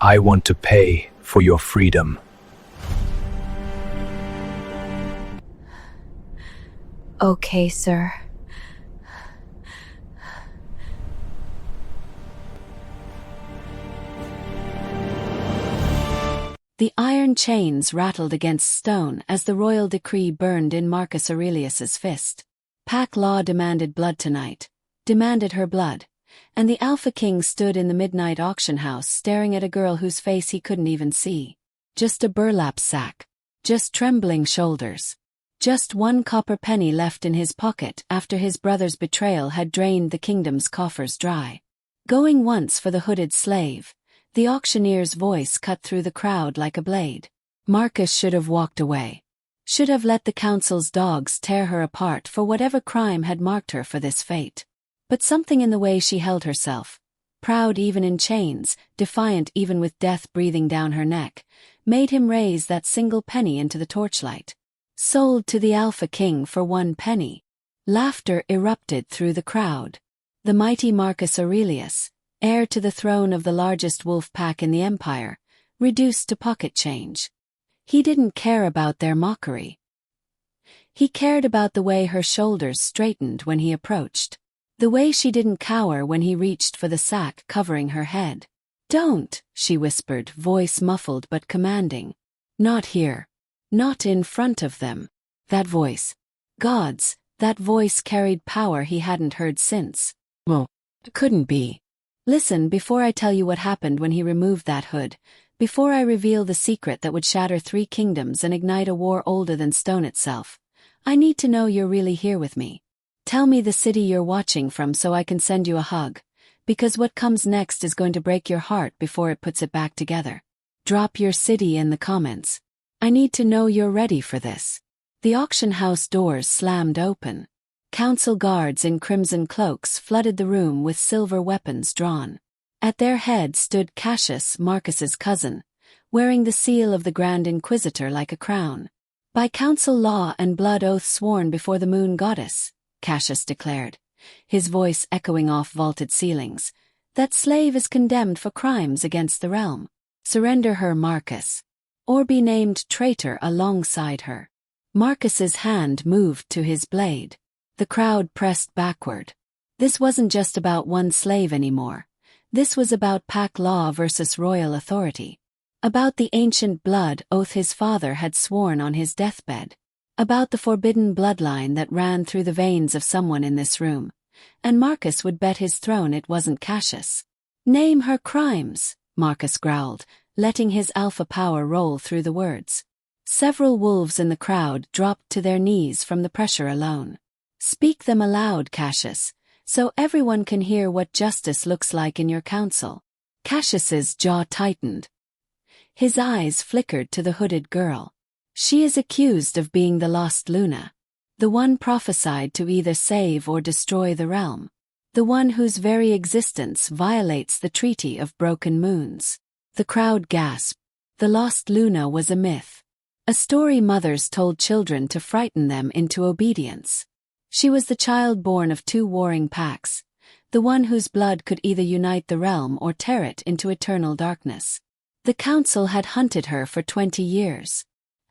I want to pay for your freedom. Okay, sir. The iron chains rattled against stone as the royal decree burned in Marcus Aurelius's fist. Pack law demanded blood tonight, demanded her blood, and the Alpha King stood in the midnight auction house staring at a girl whose face he couldn't even see. Just a burlap sack. Just trembling shoulders. Just one copper penny left in his pocket after his brother's betrayal had drained the kingdom's coffers dry. Going once for the hooded slave. The auctioneer's voice cut through the crowd like a blade. Marcus should have walked away. Should have let the council's dogs tear her apart for whatever crime had marked her for this fate. But something in the way she held herself, proud even in chains, defiant even with death breathing down her neck, made him raise that single penny into the torchlight. Sold to the Alpha King for 1 penny. Laughter erupted through the crowd. The mighty Marcus Aurelius, heir to the throne of the largest wolf pack in the empire, reduced to pocket change. He didn't care about their mockery. He cared about the way her shoulders straightened when he approached. The way she didn't cower when he reached for the sack covering her head. "Don't," she whispered, voice muffled but commanding. "Not here. Not in front of them." That voice. God's, that voice carried power he hadn't heard since. Well, it couldn't be. "Listen, before I tell you what happened when he removed that hood, before I reveal the secret that would shatter 3 kingdoms and ignite a war older than stone itself, I need to know you're really here with me. Tell me the city you're watching from so I can send you a hug, because what comes next is going to break your heart before it puts it back together. Drop your city in the comments. I need to know you're ready for this." The auction house doors slammed open. Council guards in crimson cloaks flooded the room with silver weapons drawn. At their head stood Cassius, Marcus's cousin, wearing the seal of the Grand Inquisitor like a crown. "By council law and blood oath sworn before the moon goddess," Cassius declared, his voice echoing off vaulted ceilings, "that slave is condemned for crimes against the realm. Surrender her, Marcus. Or be named traitor alongside her." Marcus's hand moved to his blade. The crowd pressed backward. This wasn't just about one slave anymore. This was about pack law versus royal authority. About the ancient blood oath his father had sworn on his deathbed. About the forbidden bloodline that ran through the veins of someone in this room. And Marcus would bet his throne it wasn't Cassius. "Name her crimes," Marcus growled, letting his alpha power roll through the words. Several wolves in the crowd dropped to their knees from the pressure alone. "Speak them aloud, Cassius, so everyone can hear what justice looks like in your council." Cassius's jaw tightened. His eyes flickered to the hooded girl. "She is accused of being the lost Luna. The one prophesied to either save or destroy the realm. The one whose very existence violates the Treaty of Broken Moons." The crowd gasped. The lost Luna was a myth. A story mothers told children to frighten them into obedience. She was the child born of 2 warring packs, the one whose blood could either unite the realm or tear it into eternal darkness. The council had hunted her for 20 years.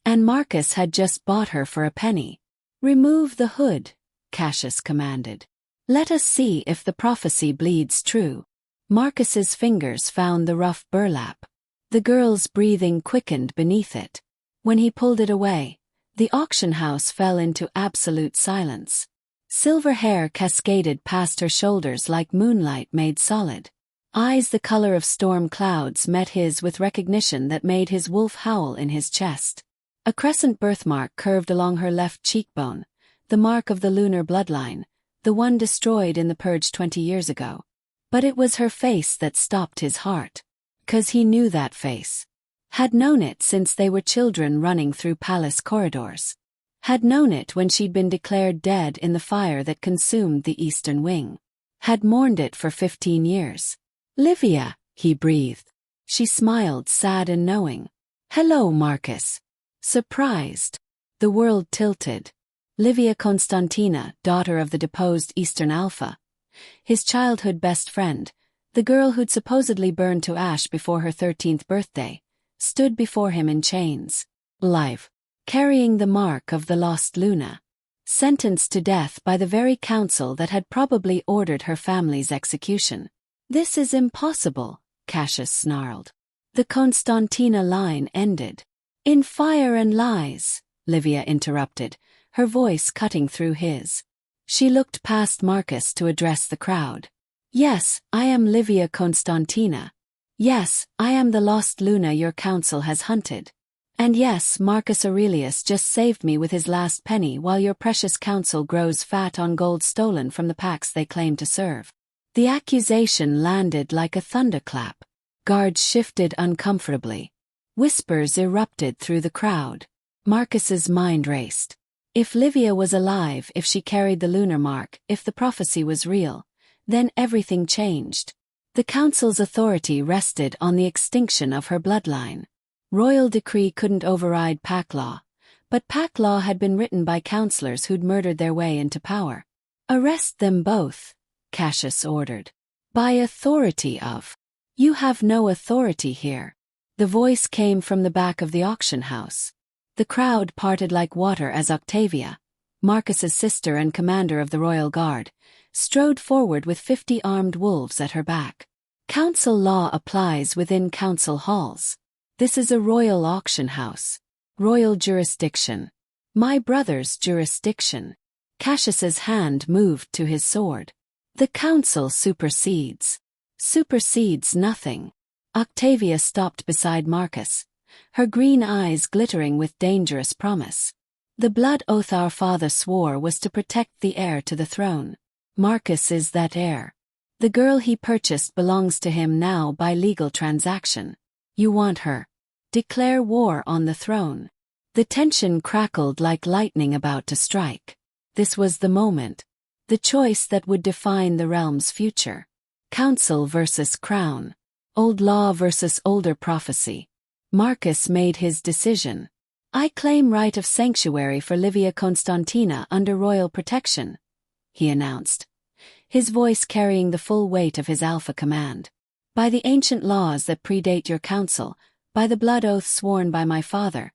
And Marcus had just bought her for a penny. "Remove the hood," Cassius commanded. "Let us see if the prophecy bleeds true." Marcus's fingers found the rough burlap. The girl's breathing quickened beneath it. When he pulled it away, the auction house fell into absolute silence. Silver hair cascaded past her shoulders like moonlight made solid. Eyes the color of storm clouds met his with recognition that made his wolf howl in his chest. A crescent birthmark curved along her left cheekbone, the mark of the lunar bloodline, the one destroyed in the purge 20 years ago. But it was her face that stopped his heart. 'Cause he knew that face. Had known it since they were children running through palace corridors. Had known it when she'd been declared dead in the fire that consumed the eastern wing. Had mourned it for 15 years. "Livia," he breathed. She smiled, sad and knowing. "Hello, Marcus." Surprised. The world tilted. Livia Constantina, daughter of the deposed Eastern Alpha. His childhood best friend, The girl who'd supposedly burned to ash before her 13th birthday, stood before him in chains, alive, carrying the mark of the lost Luna, sentenced to death by the very council that had probably ordered her family's execution. "This is impossible," Cassius snarled. The Constantina line ended. "In fire and lies," Livia interrupted, her voice cutting through his. She looked past Marcus to address the crowd. "Yes, I am Livia Constantina. Yes, I am the lost Luna your council has hunted. And yes, Marcus Aurelius just saved me with his last penny while your precious council grows fat on gold stolen from the packs they claim to serve." The accusation landed like a thunderclap. Guards shifted uncomfortably. Whispers erupted through the crowd. Marcus's mind raced. If Livia was alive, if she carried the lunar mark, if the prophecy was real, then everything changed. The council's authority rested on the extinction of her bloodline. Royal decree couldn't override pack law, but pack law had been written by counselors who'd murdered their way into power. "Arrest them both," Cassius ordered. "By authority of." "You have no authority here." The voice came from the back of the auction house. The crowd parted like water as Octavia, Marcus's sister and commander of the royal guard, strode forward with 50 armed wolves at her back. "Council law applies within council halls. This is a royal auction house. Royal jurisdiction. My brother's jurisdiction." Cassius's hand moved to his sword. "The council supersedes." "Supersedes nothing." Octavia stopped beside Marcus, her green eyes glittering with dangerous promise. "The blood oath our father swore was to protect the heir to the throne. Marcus is that heir. The girl he purchased belongs to him now by legal transaction. You want her. Declare war on the throne." The tension crackled like lightning about to strike. This was the moment. The choice that would define the realm's future. Council versus crown. Old law versus older prophecy. Marcus made his decision. "I claim right of sanctuary for Livia Constantina under royal protection," he announced, his voice carrying the full weight of his alpha command. "By the ancient laws that predate your council, by the blood oath sworn by my father,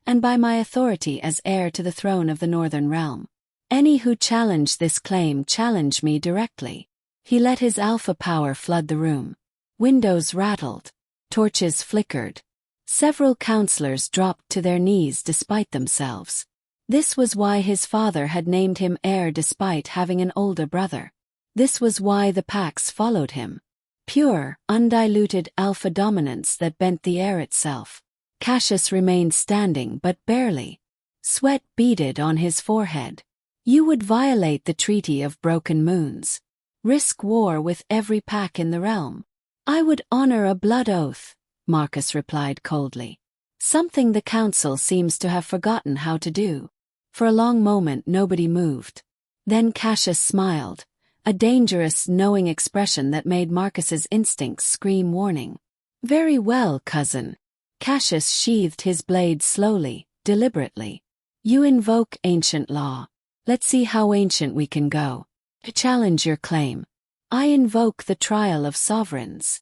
and by my authority as heir to the throne of the Northern Realm. Any who challenge this claim challenge me directly." He let his alpha power flood the room. Windows rattled. Torches flickered. Several counselors dropped to their knees despite themselves. This was why his father had named him heir despite having an older brother. This was why the packs followed him. Pure, undiluted alpha dominance that bent the air itself. Cassius remained standing but barely. Sweat beaded on his forehead. "You would violate the Treaty of Broken Moons. Risk war with every pack in the realm." "I would honor a blood oath," Marcus replied coldly. Something the council seems to have forgotten how to do. For a long moment nobody moved. Then Cassius smiled, a dangerous, knowing expression that made Marcus's instincts scream warning. "Very well, cousin." Cassius sheathed his blade slowly, deliberately. "You invoke ancient law. Let's see how ancient we can go. To challenge your claim. I invoke the trial of sovereigns."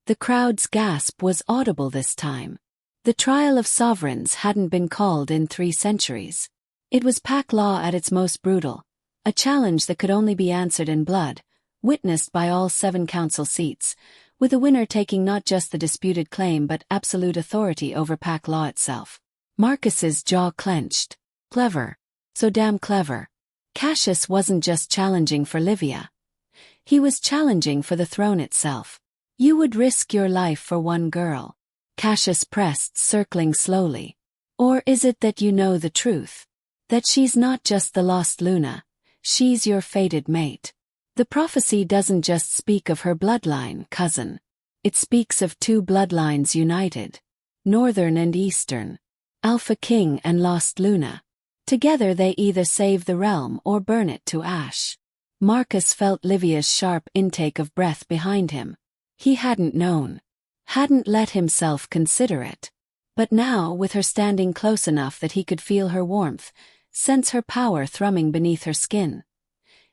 The crowd's gasp was audible this time. The trial of sovereigns hadn't been called in 3 centuries. It was pack law at its most brutal, a challenge that could only be answered in blood, witnessed by all 7 council seats, with the winner taking not just the disputed claim but absolute authority over pack law itself. Marcus's jaw clenched. Clever. So damn clever. Cassius wasn't just challenging for Livia. He was challenging for the throne itself. "You would risk your life for one girl." Cassius pressed, circling slowly. "Or is it that you know the truth? That she's not just the lost Luna, she's your fated mate? The prophecy doesn't just speak of her bloodline, cousin. It speaks of 2 bloodlines united. Northern and Eastern. Alpha King and Lost Luna. Together they either save the realm or burn it to ash." Marcus felt Livia's sharp intake of breath behind him. He hadn't known. Hadn't let himself consider it. But now, with her standing close enough that he could feel her warmth, sense her power thrumming beneath her skin.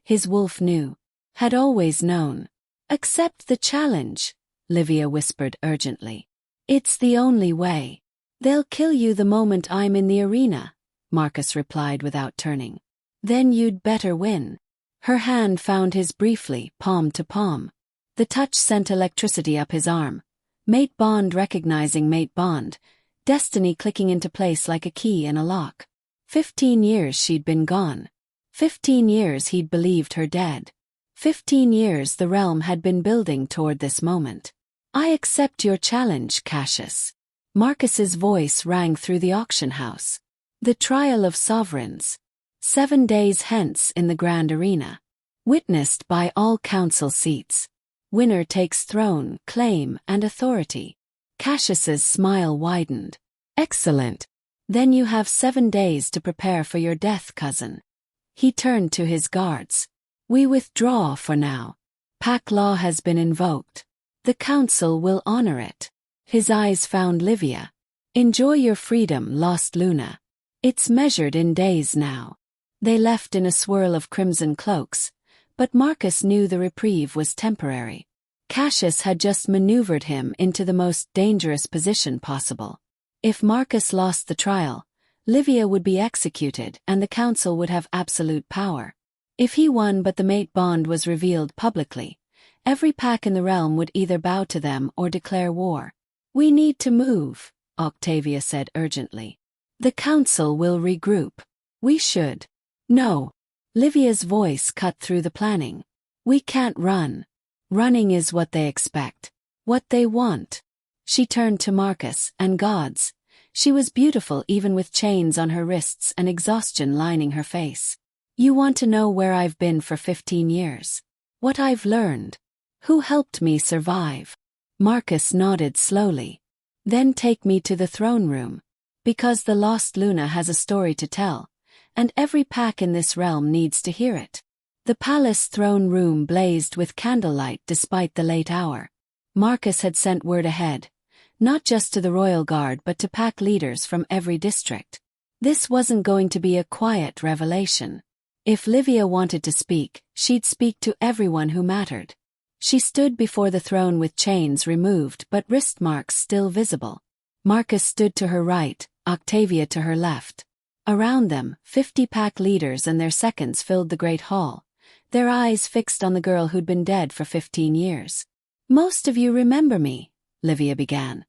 His wolf knew. Had always known. Accept the challenge, Livia whispered urgently. It's the only way. They'll kill you the moment I'm in the arena, Marcus replied without turning. Then you'd better win. Her hand found his briefly, palm to palm. The touch sent electricity up his arm. Mate bond recognizing mate bond, destiny clicking into place like a key in a lock. 15 years she'd been gone. 15 years he'd believed her dead. 15 years the realm had been building toward this moment. I accept your challenge, Cassius. Marcus's voice rang through the auction house. The trial of sovereigns. 7 days hence in the grand arena. Witnessed by all council seats. Winner takes throne, claim, and authority. Cassius's smile widened. Excellent. Then you have 7 days to prepare for your death, cousin. He turned to his guards. We withdraw for now. Pack law has been invoked. The council will honor it. His eyes found Livia. Enjoy your freedom, lost Luna. It's measured in days now. They left in a swirl of crimson cloaks, but Marcus knew the reprieve was temporary. Cassius had just maneuvered him into the most dangerous position possible. If Marcus lost the trial, Livia would be executed and the council would have absolute power. If he won but the mate bond was revealed publicly, every pack in the realm would either bow to them or declare war. We need to move, Octavia said urgently. The council will regroup. We should. No. Livia's voice cut through the planning. We can't run. Running is what they expect. What they want. She turned to Marcus, and gods. She was beautiful even with chains on her wrists and exhaustion lining her face. You want to know where I've been for 15 years? What I've learned? Who helped me survive? Marcus nodded slowly. Then take me to the throne room. Because the lost Luna has a story to tell, and every pack in this realm needs to hear it. The palace throne room blazed with candlelight despite the late hour. Marcus had sent word ahead, not just to the royal guard but to pack leaders from every district. This wasn't going to be a quiet revelation. If Livia wanted to speak, she'd speak to everyone who mattered. She stood before the throne with chains removed but wrist marks still visible. Marcus stood to her right, Octavia to her left. Around them, 50 pack leaders and their seconds filled the great hall, their eyes fixed on the girl who'd been dead for 15 years. Most of you remember me, Livia began,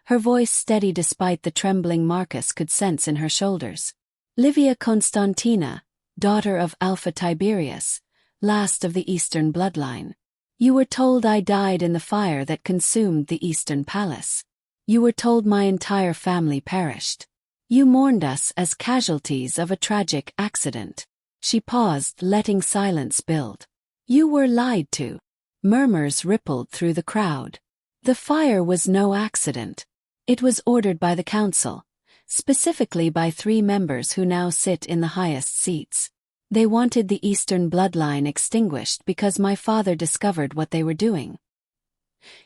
her voice steady despite the trembling Marcus could sense in her shoulders. Livia Constantina, daughter of Alpha Tiberius, last of the Eastern bloodline. You were told I died in the fire that consumed the Eastern Palace. You were told my entire family perished. You mourned us as casualties of a tragic accident. She paused, letting silence build. You were lied to. Murmurs rippled through the crowd. The fire was no accident. It was ordered by the council, specifically by 3 members who now sit in the highest seats. They wanted the Eastern bloodline extinguished because my father discovered what they were doing.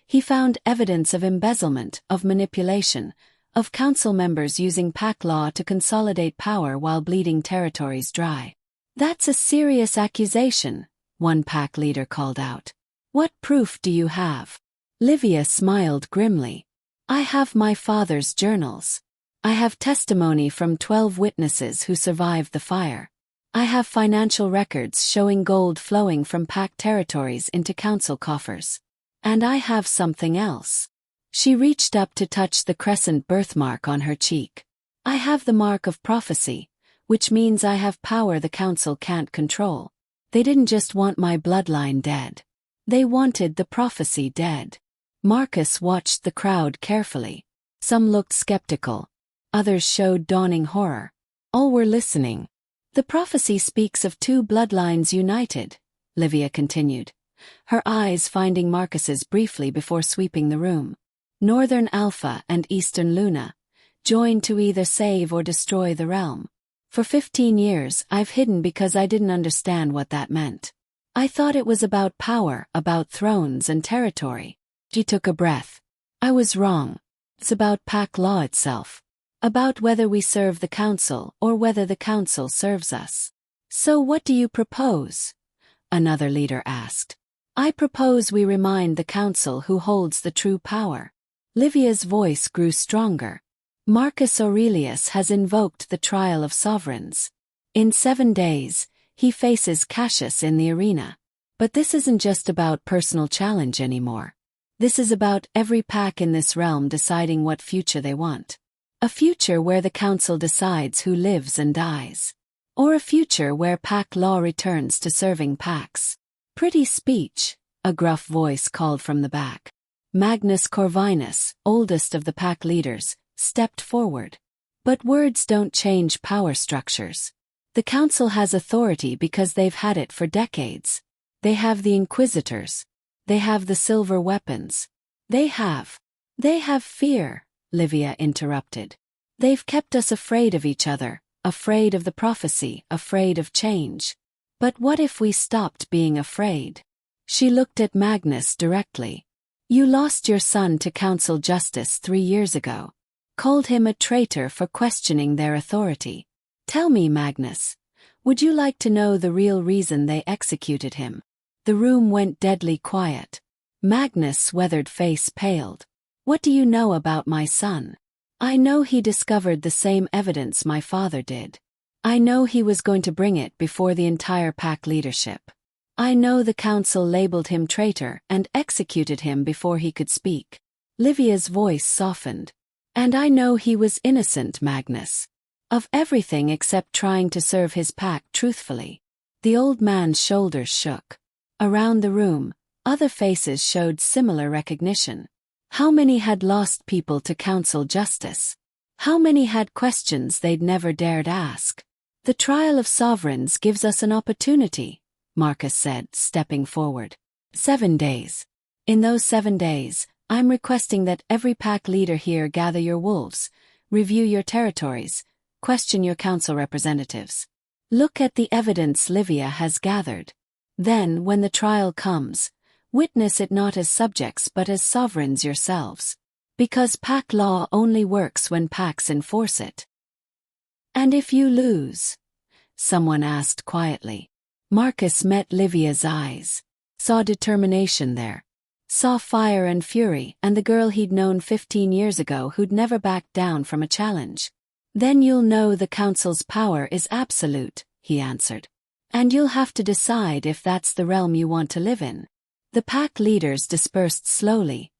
He found evidence of embezzlement, of manipulation, of council members using pack law to consolidate power while bleeding territories dry. That's a serious accusation, one pack leader called out. What proof do you have? Livia smiled grimly. I have my father's journals. I have testimony from 12 witnesses who survived the fire. I have financial records showing gold flowing from pack territories into council coffers. And I have something else. She reached up to touch the crescent birthmark on her cheek. I have the mark of prophecy, which means I have power the council can't control. They didn't just want my bloodline dead. They wanted the prophecy dead. Marcus watched the crowd carefully. Some looked skeptical. Others showed dawning horror. All were listening. The prophecy speaks of 2 bloodlines united, Livia continued, her eyes finding Marcus's briefly before sweeping the room. Northern Alpha and Eastern Luna, joined to either save or destroy the realm. For 15 years I've hidden because I didn't understand what that meant. I thought it was about power, about thrones and territory. She took a breath. I was wrong. It's about pack law itself. About whether we serve the council or whether the council serves us. So what do you propose? Another leader asked. I propose we remind the council who holds the true power. Livia's voice grew stronger. Marcus Aurelius has invoked the trial of sovereigns. In 7 days, he faces Cassius in the arena. But this isn't just about personal challenge anymore. This is about every pack in this realm deciding what future they want. A future where the council decides who lives and dies. Or a future where pack law returns to serving packs. Pretty speech, a gruff voice called from the back. Magnus Corvinus, oldest of the pack leaders, stepped forward. But words don't change power structures. The council has authority because they've had it for decades. They have the inquisitors. They have the silver weapons. They have fear, Livia interrupted. They've kept us afraid of each other, afraid of the prophecy, afraid of change. But what if we stopped being afraid? She looked at Magnus directly. You lost your son to council justice 3 years ago. Called him a traitor for questioning their authority. Tell me, Magnus, would you like to know the real reason they executed him? The room went deadly quiet. Magnus' weathered face paled. What do you know about my son? I know he discovered the same evidence my father did. I know he was going to bring it before the entire pack leadership. I know the council labeled him traitor and executed him before he could speak. Livia's voice softened. And I know he was innocent, Magnus. Of everything except trying to serve his pack truthfully. The old man's shoulders shook. Around the room, other faces showed similar recognition. How many had lost people to council justice? How many had questions they'd never dared ask? The trial of sovereigns gives us an opportunity, Marcus said, stepping forward. 7 days. In those 7 days, I'm requesting that every pack leader here gather your wolves, review your territories, question your council representatives. Look at the evidence Livia has gathered. Then, when the trial comes, witness it not as subjects but as sovereigns yourselves. Because pack law only works when packs enforce it. And if you lose? Someone asked quietly. Marcus met Livia's eyes. Saw determination there. Saw fire and fury and the girl he'd known 15 years ago who'd never backed down from a challenge. Then you'll know the council's power is absolute, he answered. And you'll have to decide if that's the realm you want to live in. The pack leaders dispersed slowly,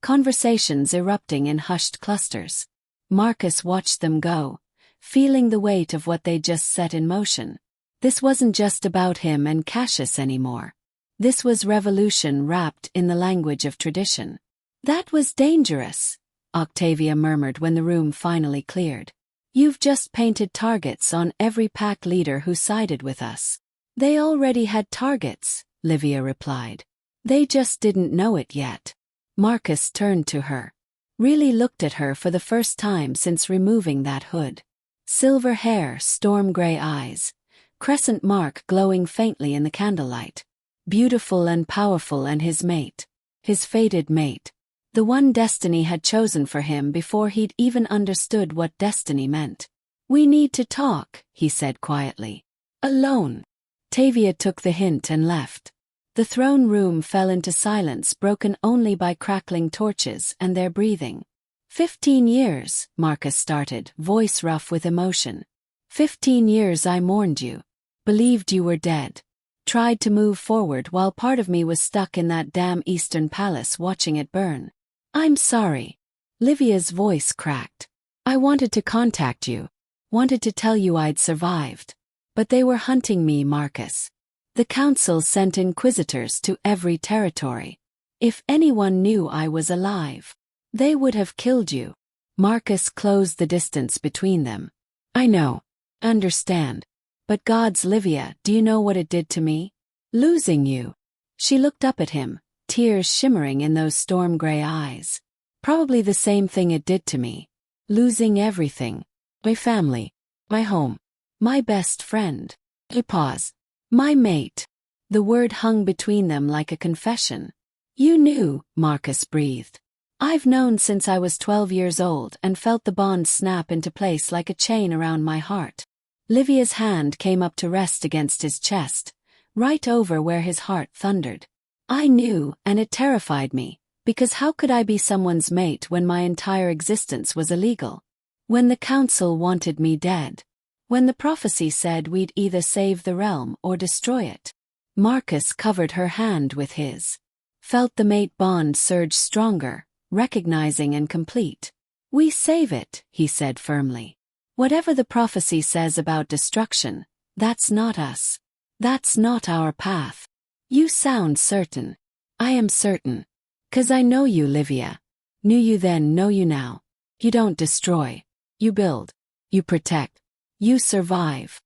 conversations erupting in hushed clusters. Marcus watched them go, feeling the weight of what they'd just set in motion. This wasn't just about him and Cassius anymore. This was revolution wrapped in the language of tradition. That was dangerous, Octavia murmured when the room finally cleared. You've just painted targets on every pack leader who sided with us. They already had targets, Livia replied. They just didn't know it yet. Marcus turned to her. Really looked at her for the first time since removing that hood. Silver hair, storm-gray eyes. Crescent mark glowing faintly in the candlelight. Beautiful and powerful, and his mate. His fated mate. The one destiny had chosen for him before he'd even understood what destiny meant. We need to talk, he said quietly. Alone. Tavia took the hint and left. The throne room fell into silence, broken only by crackling torches and their breathing. 15 years, Marcus started, voice rough with emotion. 15 years I mourned you. Believed you were dead. Tried to move forward while part of me was stuck in that damn Eastern Palace watching it burn. I'm sorry. Livia's voice cracked. I wanted to contact you. Wanted to tell you I'd survived. But they were hunting me, Marcus. The council sent inquisitors to every territory. If anyone knew I was alive, they would have killed you. Marcus closed the distance between them. I know. Understand. But God's Livia, do you know what it did to me? Losing you. She looked up at him, tears shimmering in those storm-gray eyes. Probably the same thing it did to me. Losing everything. My family. My home. My best friend. He paused. My mate. The word hung between them like a confession. You knew, Marcus breathed. I've known since I was 12 years old and felt the bond snap into place like a chain around my heart. Livia's hand came up to rest against his chest, right over where his heart thundered. I knew, and it terrified me, because how could I be someone's mate when my entire existence was illegal? When the council wanted me dead. When the prophecy said we'd either save the realm or destroy it. Marcus covered her hand with his. Felt the mate bond surge stronger, recognizing and complete. We save it, he said firmly. Whatever the prophecy says about destruction, that's not us. That's not our path. You sound certain. I am certain. 'Cause I know you, Livia. Knew you then, know you now. You don't destroy. You build. You protect. You survive.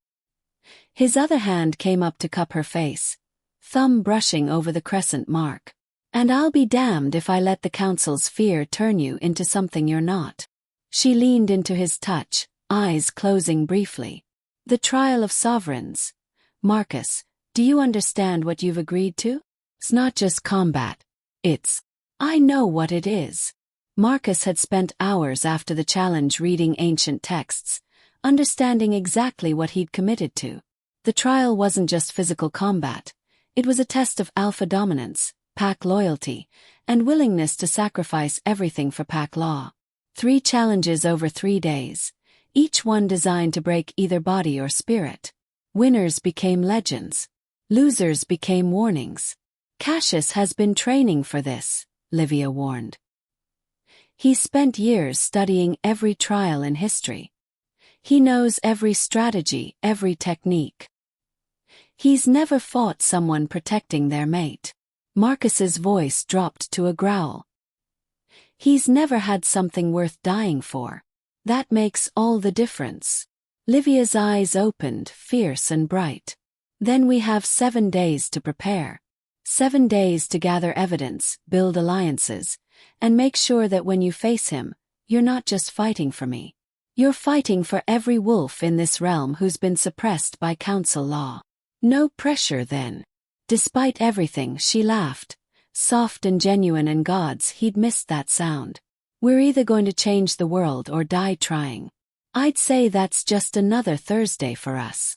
His other hand came up to cup her face, thumb brushing over the crescent mark. And I'll be damned if I let the council's fear turn you into something you're not. She leaned into his touch, eyes closing briefly. The trial of sovereigns. Marcus, do you understand what you've agreed to? It's not just combat. It's. I know what it is. Marcus had spent hours after the challenge reading ancient texts, understanding exactly what he'd committed to. The trial wasn't just physical combat. It was a test of alpha dominance, pack loyalty, and willingness to sacrifice everything for pack law. 3 challenges over 3 days, each one designed to break either body or spirit. Winners became legends. Losers became warnings. Cassius has been training for this, Livia warned. He spent years studying every trial in history. He knows every strategy, every technique. He's never fought someone protecting their mate. Marcus's voice dropped to a growl. He's never had something worth dying for. That makes all the difference. Livia's eyes opened, fierce and bright. Then we have 7 days to prepare. 7 days to gather evidence, build alliances, and make sure that when you face him, you're not just fighting for me. You're fighting for every wolf in this realm who's been suppressed by council law. No pressure then. Despite everything, she laughed. Soft and genuine, and gods, he'd missed that sound. We're either going to change the world or die trying. I'd say that's just another Thursday for us.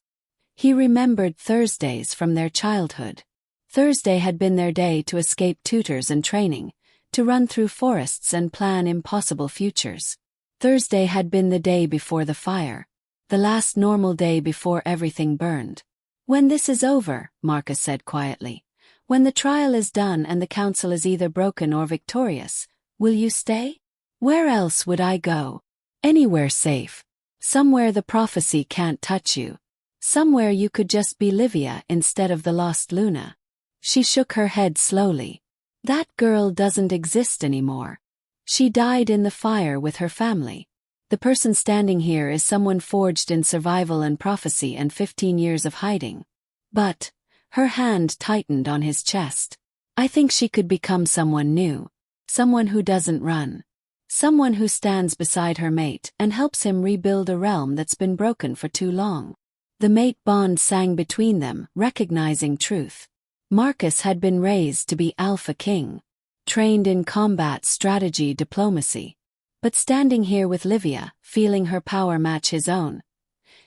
He remembered Thursdays from their childhood. Thursday had been their day to escape tutors and training, to run through forests and plan impossible futures. Thursday had been the day before the fire, the last normal day before everything burned. When this is over, Marcus said quietly, when the trial is done and the council is either broken or victorious, will you stay? Where else would I go? Anywhere safe. Somewhere the prophecy can't touch you. Somewhere you could just be Livia instead of the lost Luna. She shook her head slowly. That girl doesn't exist anymore. She died in the fire with her family. The person standing here is someone forged in survival and prophecy and 15 years of hiding. But, her hand tightened on his chest. I think she could become someone new. Someone who doesn't run. Someone who stands beside her mate and helps him rebuild a realm that's been broken for too long. The mate bond sang between them, recognizing truth. Marcus had been raised to be Alpha King, trained in combat, strategy, diplomacy. But standing here with Livia, feeling her power match his own,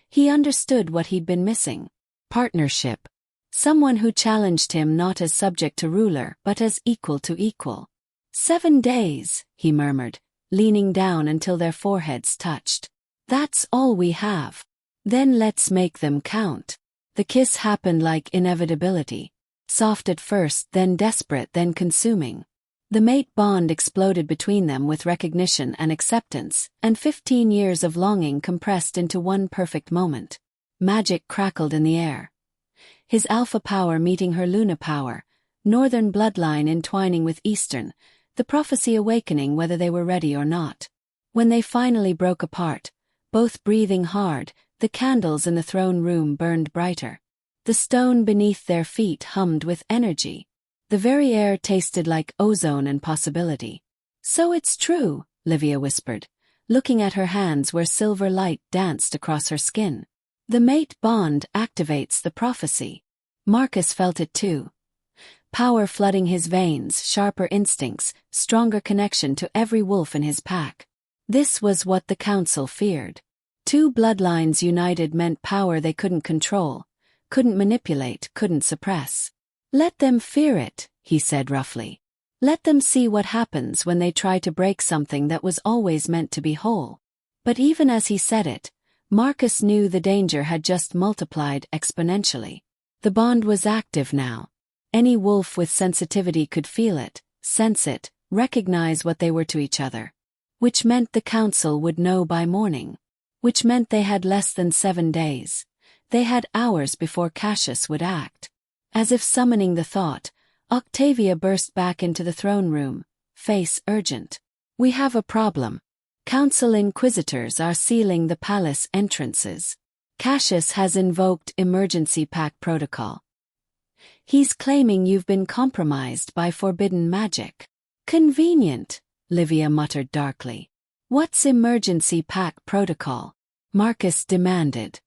he understood what he'd been missing. Partnership. Someone who challenged him not as subject to ruler but as equal to equal. 7 days, he murmured, leaning down until their foreheads touched. That's all we have. Then let's make them count. The kiss happened like inevitability. Soft at first, then desperate, then consuming. The mate bond exploded between them with recognition and acceptance, and 15 years of longing compressed into one perfect moment. Magic crackled in the air. His alpha power meeting her Luna power, northern bloodline entwining with eastern, the prophecy awakening whether they were ready or not. When they finally broke apart, both breathing hard, the candles in the throne room burned brighter. The stone beneath their feet hummed with energy. The very air tasted like ozone and possibility. So it's true, Livia whispered, looking at her hands where silver light danced across her skin. The mate bond activates the prophecy. Marcus felt it too. Power flooding his veins, sharper instincts, stronger connection to every wolf in his pack. This was what the council feared. 2 bloodlines united meant power they couldn't control, couldn't manipulate, couldn't suppress. Let them fear it, he said roughly. Let them see what happens when they try to break something that was always meant to be whole. But even as he said it, Marcus knew the danger had just multiplied exponentially. The bond was active now. Any wolf with sensitivity could feel it, sense it, recognize what they were to each other. Which meant the council would know by morning. Which meant they had less than 7 days. They had hours before Cassius would act. As if summoning the thought, Octavia burst back into the throne room, face urgent. We have a problem. Council inquisitors are sealing the palace entrances. Cassius has invoked emergency pack protocol. He's claiming you've been compromised by forbidden magic. Convenient, Livia muttered darkly. What's emergency pack protocol? Marcus demanded.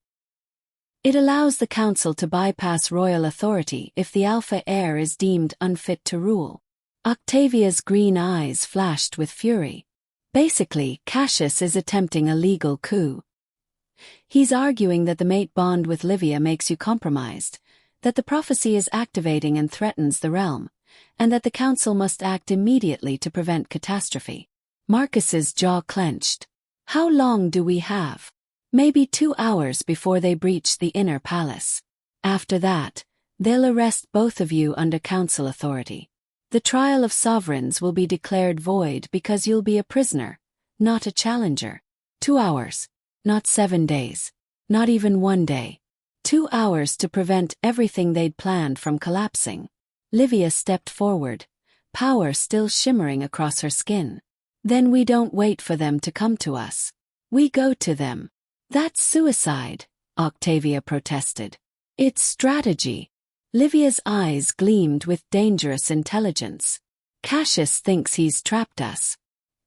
It allows the council to bypass royal authority if the alpha heir is deemed unfit to rule. Octavia's green eyes flashed with fury. Basically, Cassius is attempting a legal coup. He's arguing that the mate bond with Livia makes you compromised, that the prophecy is activating and threatens the realm, and that the council must act immediately to prevent catastrophe. Marcus's jaw clenched. How long do we have? Maybe 2 hours before they breach the inner palace. After that, they'll arrest both of you under council authority. The trial of sovereigns will be declared void because you'll be a prisoner, not a challenger. 2 hours. Not 7 days. Not even 1 day. 2 hours to prevent everything they'd planned from collapsing. Livia stepped forward, power still shimmering across her skin. Then we don't wait for them to come to us. We go to them. That's suicide, Octavia protested. It's strategy. Livia's eyes gleamed with dangerous intelligence. Cassius thinks he's trapped us.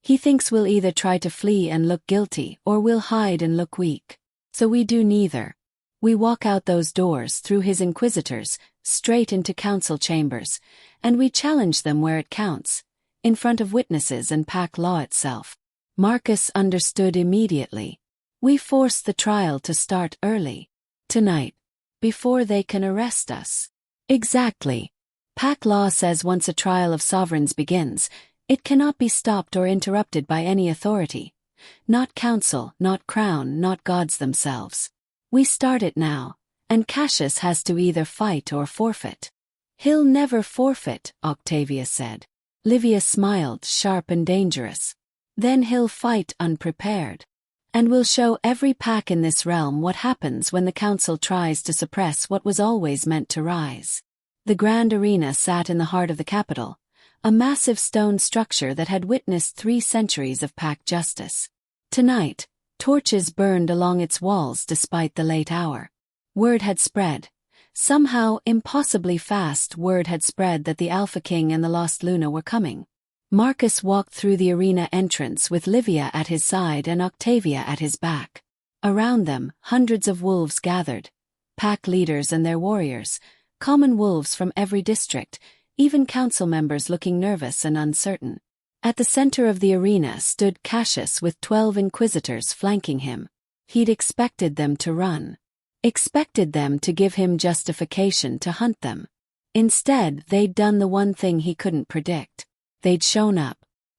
He thinks we'll either try to flee and look guilty or we'll hide and look weak. So we do neither. We walk out those doors through his inquisitors, straight into council chambers, and we challenge them where it counts, in front of witnesses and pack law itself. Marcus understood immediately. We force the trial to start early. Tonight. Before they can arrest us. Exactly. Pack law says once a trial of sovereigns begins, it cannot be stopped or interrupted by any authority. Not council, not crown, not gods themselves. We start it now, and Cassius has to either fight or forfeit. He'll never forfeit, Octavia said. Livia smiled, sharp and dangerous. Then he'll fight unprepared. And we'll show every pack in this realm what happens when the council tries to suppress what was always meant to rise. The grand arena sat in the heart of the capital, a massive stone structure that had witnessed 3 centuries of pack justice. Tonight, torches burned along its walls despite the late hour. Word had spread. Somehow, impossibly fast, word had spread that the Alpha King and the Lost Luna were coming. Marcus walked through the arena entrance with Livia at his side and Octavia at his back. Around them, hundreds of wolves gathered, pack leaders and their warriors, common wolves from every district, even council members looking nervous and uncertain. At the center of the arena stood Cassius with 12 inquisitors flanking him. He'd expected them to run. Expected them to give him justification to hunt them. Instead, they'd done the one thing he couldn't predict. They'd shown up.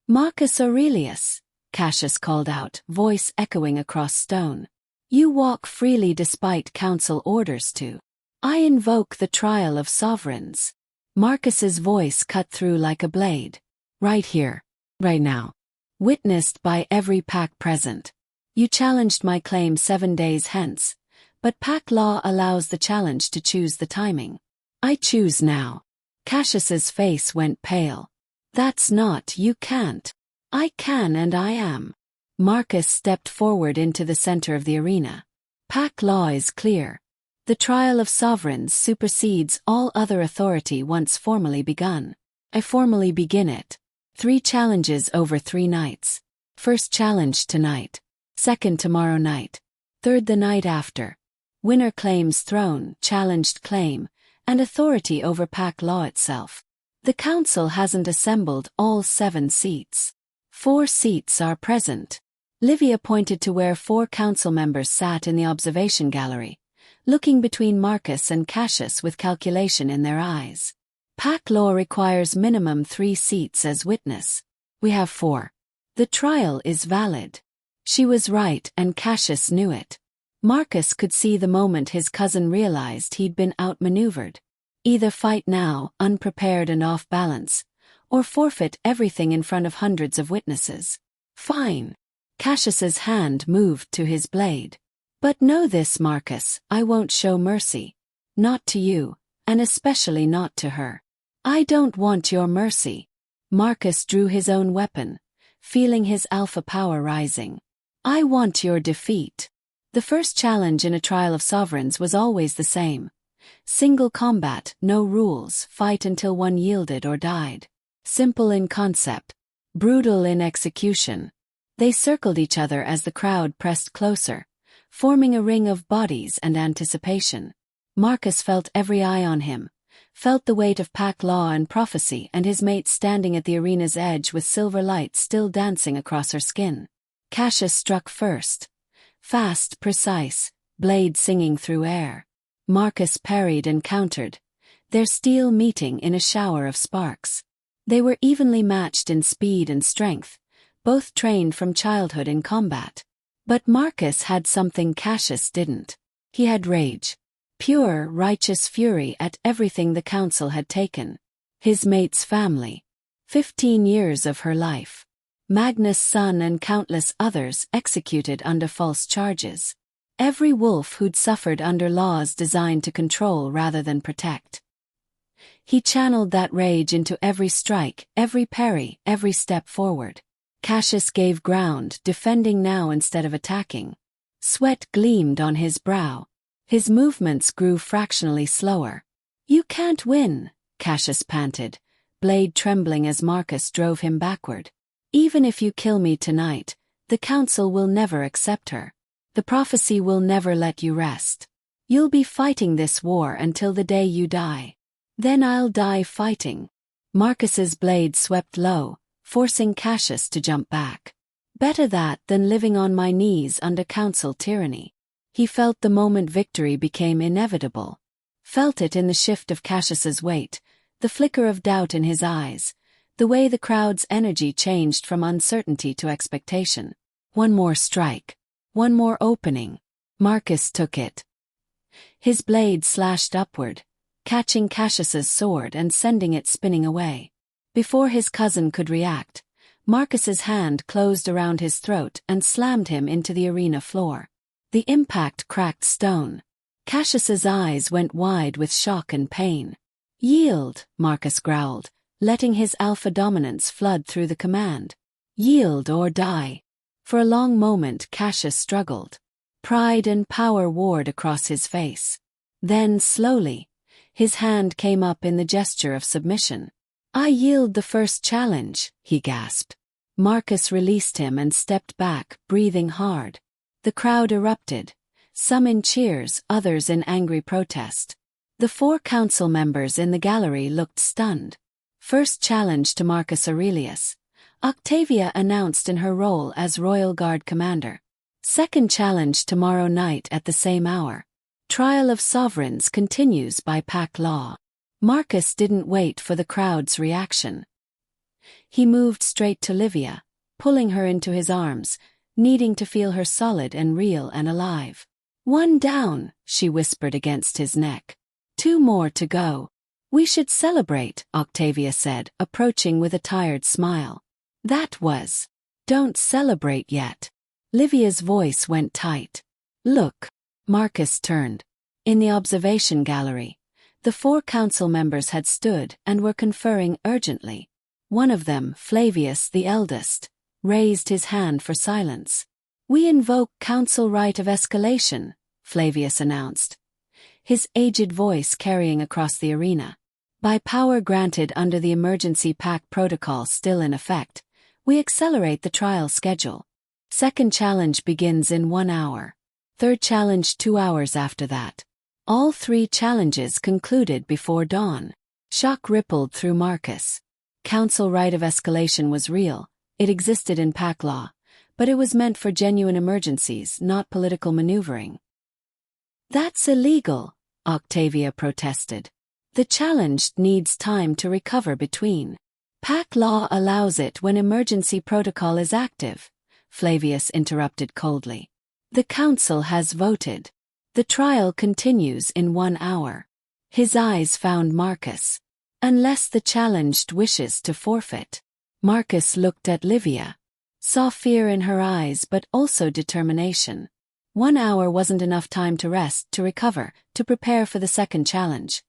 Marcus Aurelius, Cassius called out, voice echoing across stone. You walk freely despite council orders to. I invoke the trial of sovereigns. Marcus's voice cut through like a blade. Right here. Right now. Witnessed by every pack present. You challenged my claim 7 days hence, but pack law allows the challenge to choose the timing. I choose now. Cassius's face went pale. That's not, you can't. I can and I am. Marcus stepped forward into the center of the arena. Pack law is clear. The trial of sovereigns supersedes all other authority once formally begun. I formally begin it. 3 challenges over 3 nights. First challenge tonight. Second tomorrow night. Third the night after. Winner claims throne, challenged claim, and authority over pack law itself. The council hasn't assembled all 7 seats. 4 seats are present. Livia pointed to where 4 council members sat in the observation gallery, looking between Marcus and Cassius with calculation in their eyes. Pack law requires minimum 3 seats as witness. We have 4. The trial is valid. She was right, and Cassius knew it. Marcus could see the moment his cousin realized he'd been outmaneuvered. Either fight now, unprepared and off balance, or forfeit everything in front of hundreds of witnesses. Fine. Cassius's hand moved to his blade. But know this, Marcus, I won't show mercy. Not to you, and especially not to her. I don't want your mercy. Marcus drew his own weapon, feeling his alpha power rising. I want your defeat. The first challenge in a trial of sovereigns was always the same. Single combat, no rules, fight until one yielded or died. Simple in concept, brutal in execution. They circled each other as the crowd pressed closer, forming a ring of bodies and anticipation. Marcus felt every eye on him, felt the weight of pack law and prophecy, and his mate standing at the arena's edge with silver light still dancing across her skin. Cassius struck first. Fast, precise, blade singing through air. Marcus parried and countered, their steel meeting in a shower of sparks. They were evenly matched in speed and strength, both trained from childhood in combat. But Marcus had something Cassius didn't. He had rage. Pure, righteous fury at everything the council had taken. His mate's family. 15 years of her life. Magnus' son and countless others executed under false charges. Every wolf who'd suffered under laws designed to control rather than protect. He channeled that rage into every strike, every parry, every step forward. Cassius gave ground, defending now instead of attacking. Sweat gleamed on his brow. His movements grew fractionally slower. You can't win, Cassius panted, blade trembling as Marcus drove him backward. Even if you kill me tonight, the council will never accept her. The prophecy will never let you rest. You'll be fighting this war until the day you die. Then I'll die fighting. Marcus's blade swept low, forcing Cassius to jump back. Better that than living on my knees under council tyranny. He felt the moment victory became inevitable. Felt it in the shift of Cassius's weight, the flicker of doubt in his eyes, the way the crowd's energy changed from uncertainty to expectation. One more strike. One more opening. Marcus took it. His blade slashed upward, catching Cassius's sword and sending it spinning away. Before his cousin could react, Marcus's hand closed around his throat and slammed him into the arena floor. The impact cracked stone. Cassius's eyes went wide with shock and pain. Yield, Marcus growled, letting his alpha dominance flood through the command. Yield or die. For a long moment Cassius struggled. Pride and power warred across his face. Then, slowly, his hand came up in the gesture of submission. I yield the first challenge, he gasped. Marcus released him and stepped back, breathing hard. The crowd erupted, some in cheers, others in angry protest. The 4 council members in the gallery looked stunned. First challenge to Marcus Aurelius. Octavia announced in her role as Royal Guard commander. Second challenge tomorrow night at the same hour. Trial of Sovereigns continues by pack law. Marcus didn't wait for the crowd's reaction. He moved straight to Livia, pulling her into his arms, needing to feel her solid and real and alive. 1 down, she whispered against his neck. 2 more to go. We should celebrate, Octavia said, approaching with a tired smile. That was. Don't celebrate yet. Livia's voice went tight. Look. Marcus turned. In the observation gallery, the 4 council members had stood and were conferring urgently. One of them, Flavius the eldest, raised his hand for silence. We invoke council right of escalation, Flavius announced, his aged voice carrying across the arena. By power granted under the emergency pack protocol still in effect, we accelerate the trial schedule. Second challenge begins in 1 hour. Third challenge 2 hours after that. All 3 challenges concluded before dawn. Shock rippled through Marcus. Council right of escalation was real. It existed in pack law, but it was meant for genuine emergencies, not political maneuvering. That's illegal, Octavia protested. The challenged needs time to recover between. Pack law allows it when emergency protocol is active, Flavius interrupted coldly. The council has voted. The trial continues in 1 hour. His eyes found Marcus. Unless the challenged wishes to forfeit. Marcus looked at Livia. Saw fear in her eyes but also determination. 1 hour wasn't enough time to rest, to recover, to prepare for the second challenge.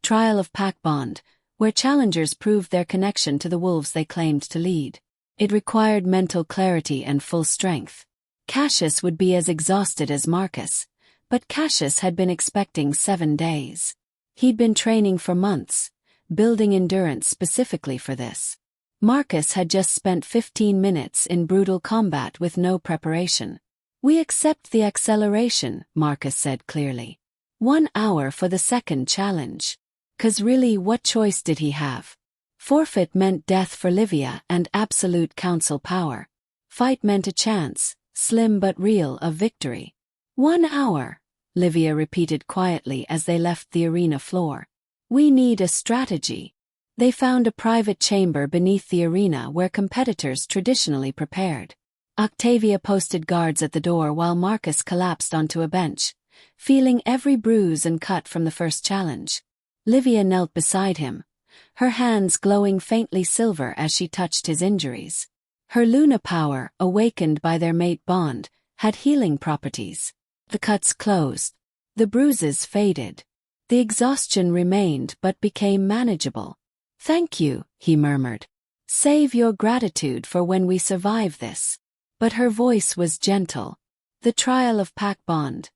Trial of Pack Bond, where challengers proved their connection to the wolves they claimed to lead. It required mental clarity and full strength. Cassius would be as exhausted as Marcus, but Cassius had been expecting 7 days. He'd been training for months, building endurance specifically for this. Marcus had just spent 15 minutes in brutal combat with no preparation. We accept the acceleration, Marcus said clearly. 1 hour for the second challenge. 'Cause really, what choice did he have? Forfeit meant death for Livia and absolute council power. Fight meant a chance, slim but real, of victory. 1 hour, Livia repeated quietly as they left the arena floor. We need a strategy. They found a private chamber beneath the arena where competitors traditionally prepared. Octavia posted guards at the door while Marcus collapsed onto a bench, feeling every bruise and cut from the first challenge. Livia knelt beside him, her hands glowing faintly silver as she touched his injuries. Her Luna power, awakened by their mate bond, had healing properties. The cuts closed. The bruises faded. The exhaustion remained but became manageable. Thank you, he murmured. Save your gratitude for when we survive this. But her voice was gentle. The trial of Pack Bond.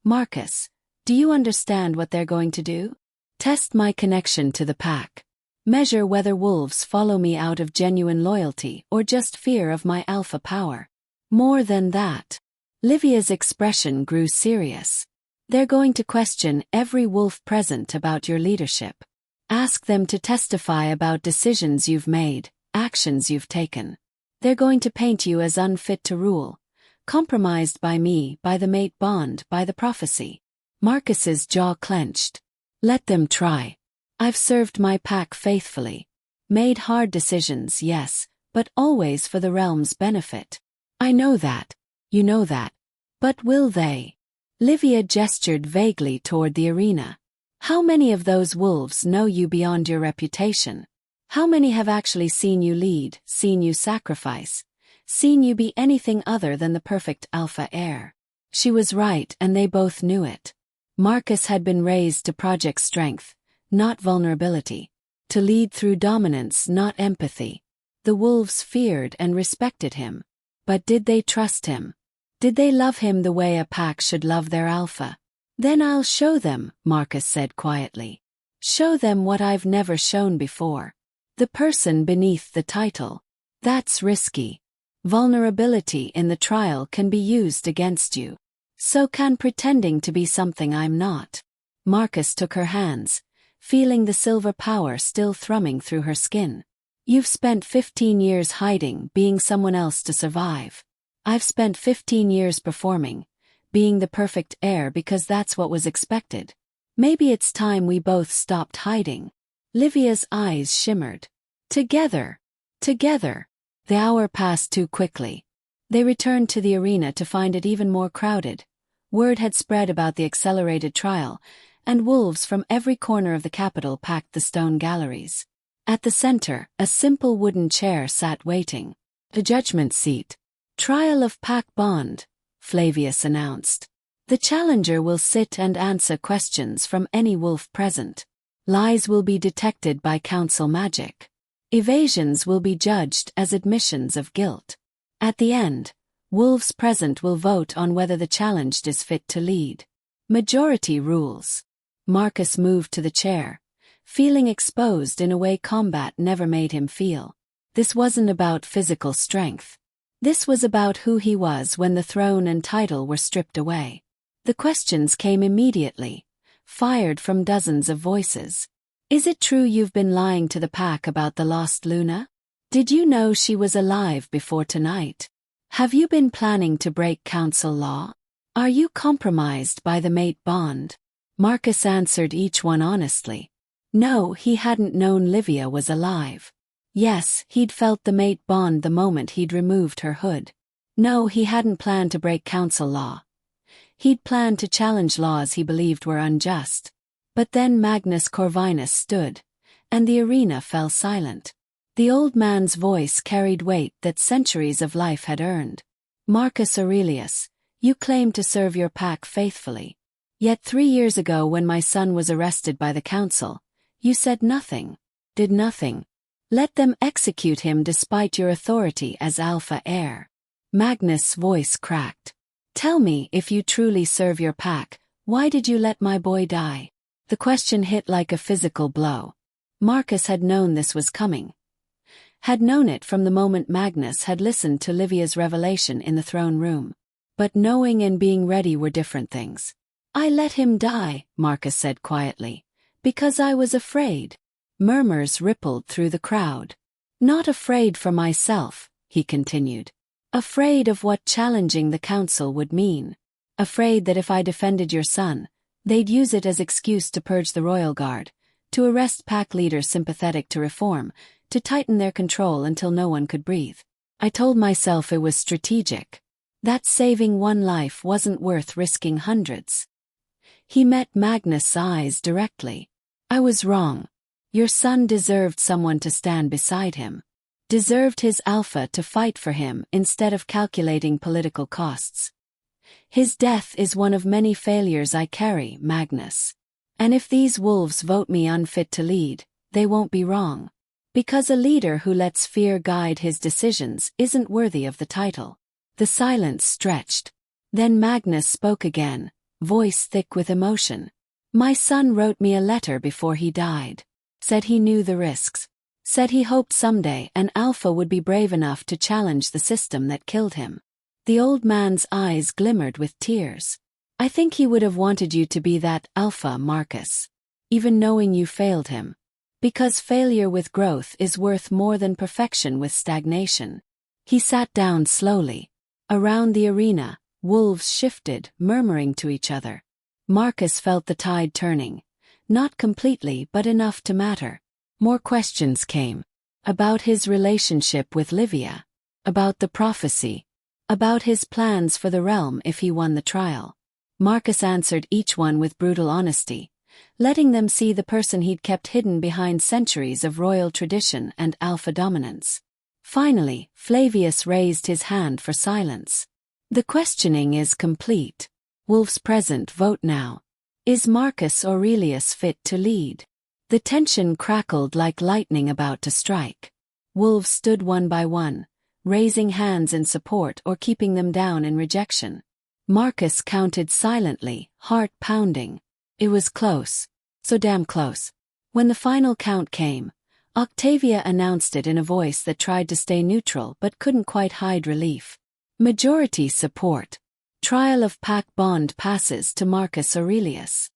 Marcus, do you understand what they're going to do? Test my connection to the pack. Measure whether wolves follow me out of genuine loyalty or just fear of my alpha power. More than that. Livia's expression grew serious. They're going to question every wolf present about your leadership. Ask them to testify about decisions you've made, actions you've taken. They're going to paint you as unfit to rule, compromised by me, by the mate bond, by the prophecy. Marcus's jaw clenched. Let them try. I've served my pack faithfully. Made hard decisions, yes, but always for the realm's benefit. I know that. You know that. But will they? Livia gestured vaguely toward the arena. How many of those wolves know you beyond your reputation? How many have actually seen you lead, seen you sacrifice, seen you be anything other than the perfect alpha heir? She was right, and they both knew it. Marcus had been raised to project strength, not vulnerability. To lead through dominance, not empathy. The wolves feared and respected him. But did they trust him? Did they love him the way a pack should love their alpha? Then I'll show them, Marcus said quietly. Show them what I've never shown before. The person beneath the title. That's risky. Vulnerability in the trial can be used against you. So can pretending to be something I'm not. Marcus took her hands, feeling the silver power still thrumming through her skin. You've spent 15 years hiding, being someone else to survive. I've spent 15 years performing, being the perfect heir because that's what was expected. Maybe it's time we both stopped hiding. Livia's eyes shimmered. Together. Together. The hour passed too quickly. They returned to the arena to find it even more crowded. Word had spread about the accelerated trial, and wolves from every corner of the capital packed the stone galleries. At the center, a simple wooden chair sat waiting. The judgment seat. Trial of Pack Bond, Flavius announced. The challenger will sit and answer questions from any wolf present. Lies will be detected by council magic. Evasions will be judged as admissions of guilt. At the end, wolves present will vote on whether the challenged is fit to lead. Majority rules. Marcus moved to the chair, feeling exposed in a way combat never made him feel. This wasn't about physical strength. This was about who he was when the throne and title were stripped away. The questions came immediately, fired from dozens of voices. Is it true you've been lying to the pack about the lost Luna? Did you know she was alive before tonight? Have you been planning to break council law? Are you compromised by the mate bond? Marcus answered each one honestly. No, he hadn't known Livia was alive. Yes, he'd felt the mate bond the moment he'd removed her hood. No, he hadn't planned to break council law. He'd planned to challenge laws he believed were unjust. But then Magnus Corvinus stood, and the arena fell silent. The old man's voice carried weight that centuries of life had earned. Marcus Aurelius, you claim to serve your pack faithfully. Yet 3 years ago when my son was arrested by the council, you said nothing, did nothing. Let them execute him despite your authority as Alpha heir. Magnus' voice cracked. Tell me, if you truly serve your pack, why did you let my boy die? The question hit like a physical blow. Marcus had known this was coming. Had known it from the moment Magnus had listened to Livia's revelation in the throne room. But knowing and being ready were different things. I let him die, Marcus said quietly, because I was afraid. Murmurs rippled through the crowd. Not afraid for myself, he continued. Afraid of what challenging the council would mean. Afraid that if I defended your son, they'd use it as excuse to purge the royal guard, to arrest pack leaders sympathetic to reform, to tighten their control until no one could breathe. I told myself it was strategic. That saving one life wasn't worth risking hundreds. He met Magnus' eyes directly. I was wrong. Your son deserved someone to stand beside him. Deserved his Alpha to fight for him instead of calculating political costs. His death is one of many failures I carry, Magnus. And if these wolves vote me unfit to lead, they won't be wrong. Because a leader who lets fear guide his decisions isn't worthy of the title. The silence stretched. Then Magnus spoke again, voice thick with emotion. My son wrote me a letter before he died. Said he knew the risks. Said he hoped someday an Alpha would be brave enough to challenge the system that killed him. The old man's eyes glimmered with tears. I think he would have wanted you to be that Alpha, Marcus. Even knowing you failed him. Because failure with growth is worth more than perfection with stagnation. He sat down slowly. Around the arena, wolves shifted, murmuring to each other. Marcus felt the tide turning. Not completely, but enough to matter. More questions came. About his relationship with Livia. About the prophecy. About his plans for the realm if he won the trial. Marcus answered each one with brutal honesty, letting them see the person he'd kept hidden behind centuries of royal tradition and alpha dominance. Finally, Flavius raised his hand for silence. The questioning is complete. Wolves present, vote now. Is Marcus Aurelius fit to lead? The tension crackled like lightning about to strike. Wolves stood one by one, raising hands in support or keeping them down in rejection. Marcus counted silently, heart pounding. It was close. So damn close. When the final count came, Octavia announced it in a voice that tried to stay neutral but couldn't quite hide relief. Majority support. Trial of pack bond passes to Marcus Aurelius.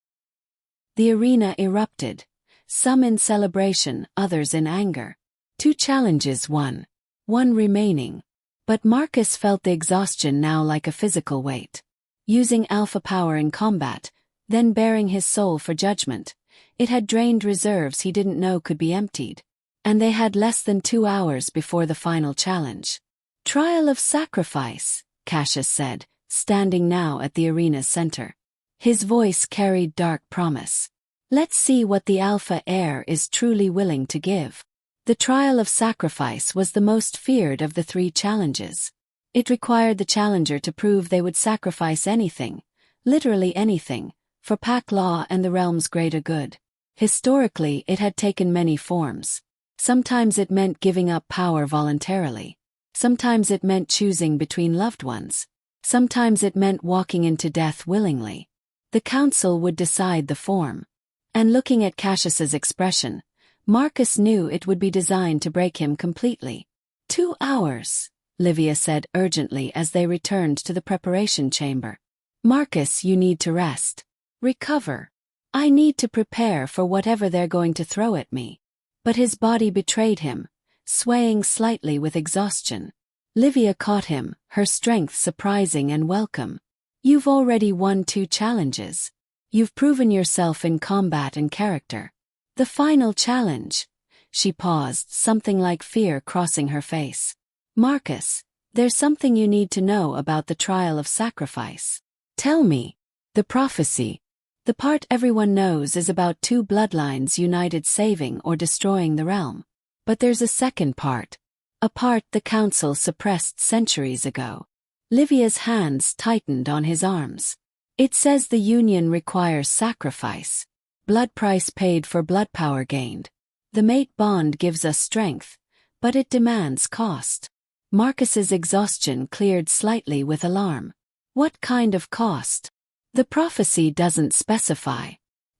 The arena erupted, some in celebration, others in anger. 2 challenges won. 1 remaining. But Marcus felt the exhaustion now like a physical weight. Using alpha power in combat, then bearing his soul for judgment, it had drained reserves he didn't know could be emptied. And they had less than 2 hours before the final challenge. Trial of sacrifice, Cassius said, standing now at the arena's center. His voice carried dark promise. Let's see what the Alpha heir is truly willing to give. The trial of sacrifice was the most feared of the 3 challenges. It required the challenger to prove they would sacrifice anything, literally anything, for pack law and the realm's greater good. Historically, it had taken many forms. Sometimes it meant giving up power voluntarily. Sometimes it meant choosing between loved ones. Sometimes it meant walking into death willingly. The council would decide the form. And looking at Cassius's expression, Marcus knew it would be designed to break him completely. 2 hours, Livia said urgently as they returned to the preparation chamber. Marcus, you need to rest. Recover. I need to prepare for whatever they're going to throw at me. But his body betrayed him, swaying slightly with exhaustion. Livia caught him, her strength surprising and welcome. You've already won 2 challenges. You've proven yourself in combat and character. The final challenge. She paused, something like fear crossing her face. Marcus, there's something you need to know about the trial of sacrifice. Tell me. The prophecy. The part everyone knows is about two bloodlines united saving or destroying the realm. But there's a second part. A part the council suppressed centuries ago. Livia's hands tightened on his arms. It says the union requires sacrifice. Blood price paid for blood power gained. The mate bond gives us strength, but it demands cost. Marcus's exhaustion cleared slightly with alarm. What kind of cost? The prophecy doesn't specify.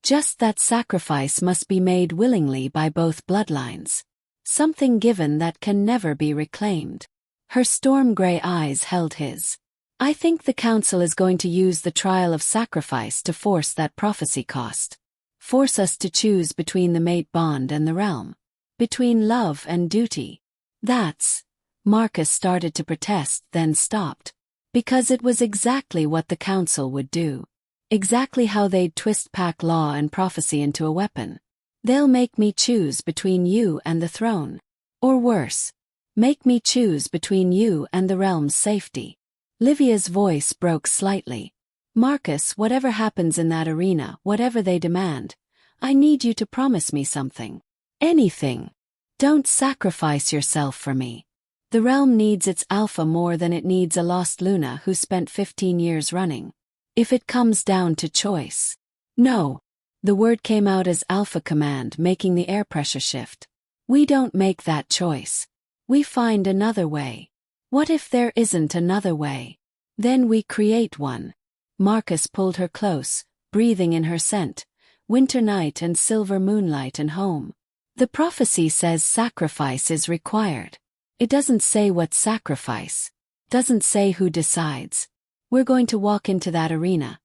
Just that sacrifice must be made willingly by both bloodlines. Something given that can never be reclaimed. Her storm-gray eyes held his. I think the council is going to use the trial of sacrifice to force that prophecy cost. Force us to choose between the mate bond and the realm. Between love and duty. That's... Marcus started to protest, then stopped. Because it was exactly what the council would do. Exactly how they'd twist pack law and prophecy into a weapon. They'll make me choose between you and the throne. Or worse. Make me choose between you and the realm's safety. Livia's voice broke slightly. Marcus, whatever happens in that arena, whatever they demand, I need you to promise me something. Anything. Don't sacrifice yourself for me. The realm needs its Alpha more than it needs a lost Luna who spent 15 years running. If it comes down to choice. No. The word came out as Alpha command, making the air pressure shift. We don't make that choice. We find another way. What if there isn't another way? Then we create one. Marcus pulled her close, breathing in her scent. Winter night and silver moonlight and home. The prophecy says sacrifice is required. It doesn't say what sacrifice. Doesn't say who decides. We're going to walk into that arena.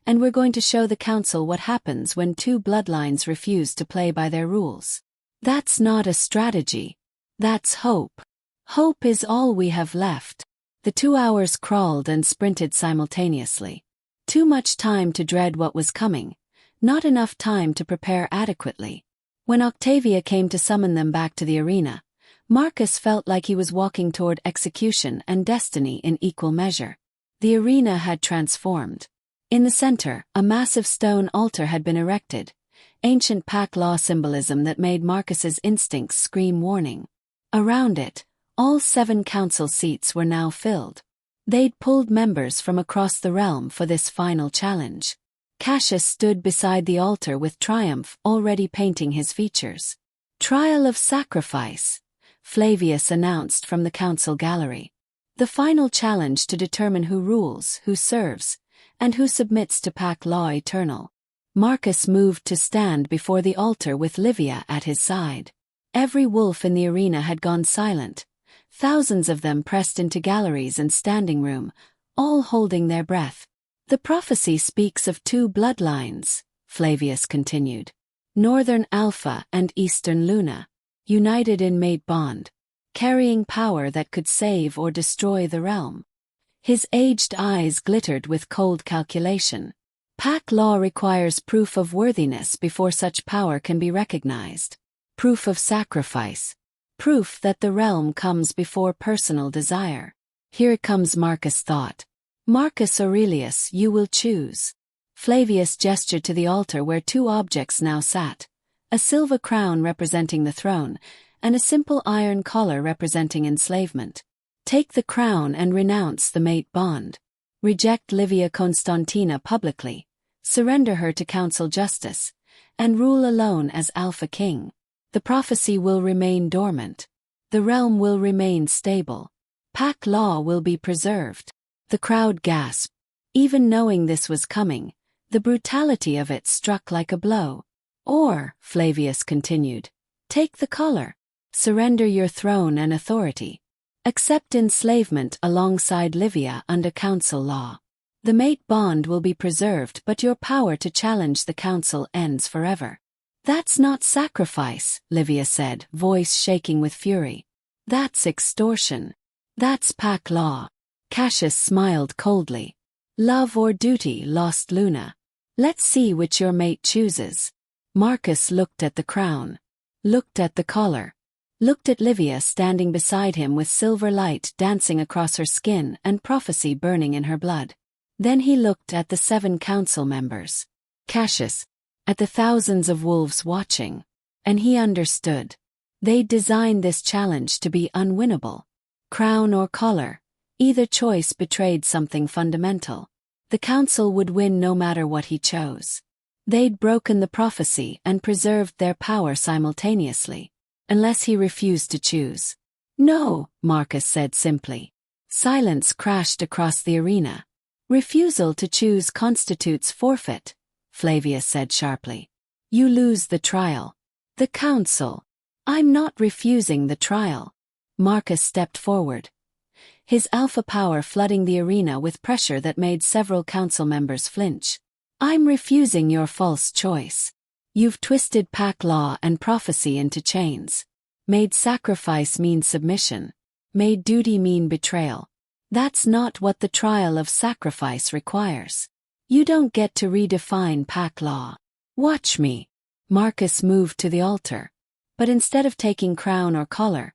And we're going to show the council what happens when two bloodlines refuse to play by their rules. That's not a strategy. That's hope. Hope is all we have left. The 2 hours crawled and sprinted simultaneously. Too much time to dread what was coming. Not enough time to prepare adequately. When Octavia came to summon them back to the arena, Marcus felt like he was walking toward execution and destiny in equal measure. The arena had transformed. In the center, a massive stone altar had been erected, ancient pack law symbolism that made Marcus's instincts scream warning. Around it, all 7 council seats were now filled. They'd pulled members from across the realm for this final challenge. Cassius stood beside the altar with triumph already painting his features. Trial of sacrifice, Flavius announced from the council gallery. The final challenge to determine who rules, who serves, and who submits to pack law eternal. Marcus moved to stand before the altar with Livia at his side. Every wolf in the arena had gone silent. Thousands of them pressed into galleries and standing room, all holding their breath. The prophecy speaks of 2 bloodlines, Flavius continued. Northern Alpha and Eastern Luna, united in mate bond, carrying power that could save or destroy the realm. His aged eyes glittered with cold calculation. Pack law requires proof of worthiness before such power can be recognized. Proof of sacrifice. Proof that the realm comes before personal desire. Here comes, Marcus thought. Marcus Aurelius, you will choose. Flavius gestured to the altar where 2 objects now sat. A silver crown representing the throne, and a simple iron collar representing enslavement. Take the crown and renounce the mate bond. Reject Livia Constantina publicly. Surrender her to council justice. And rule alone as Alpha King. The prophecy will remain dormant. The realm will remain stable. Pack law will be preserved. The crowd gasped. Even knowing this was coming, the brutality of it struck like a blow. Or, Flavius continued, take the collar. Surrender your throne and authority. Accept enslavement alongside Livia under council law. The mate bond will be preserved, but your power to challenge the council ends forever. That's not sacrifice, Livia said, voice shaking with fury. That's extortion. That's pack law. Cassius smiled coldly. Love or duty, lost Luna. Let's see which your mate chooses. Marcus looked at the crown, looked at the collar, looked at Livia standing beside him with silver light dancing across her skin and prophecy burning in her blood. Then he looked at the 7 council members. Cassius, at the thousands of wolves watching. And he understood. They'd designed this challenge to be unwinnable. Crown or collar, either choice betrayed something fundamental. The council would win no matter what he chose. They'd broken the prophecy and preserved their power simultaneously. Unless he refused to choose. No, Marcus said simply. Silence crashed across the arena. Refusal to choose constitutes forfeit, Flavius said sharply. You lose the trial. The council. I'm not refusing the trial. Marcus stepped forward. His alpha power flooding the arena with pressure that made several council members flinch. I'm refusing your false choice. You've twisted pack law and prophecy into chains. Made sacrifice mean submission. Made duty mean betrayal. That's not what the trial of sacrifice requires. You don't get to redefine pack law. Watch me. Marcus moved to the altar. But instead of taking crown or collar,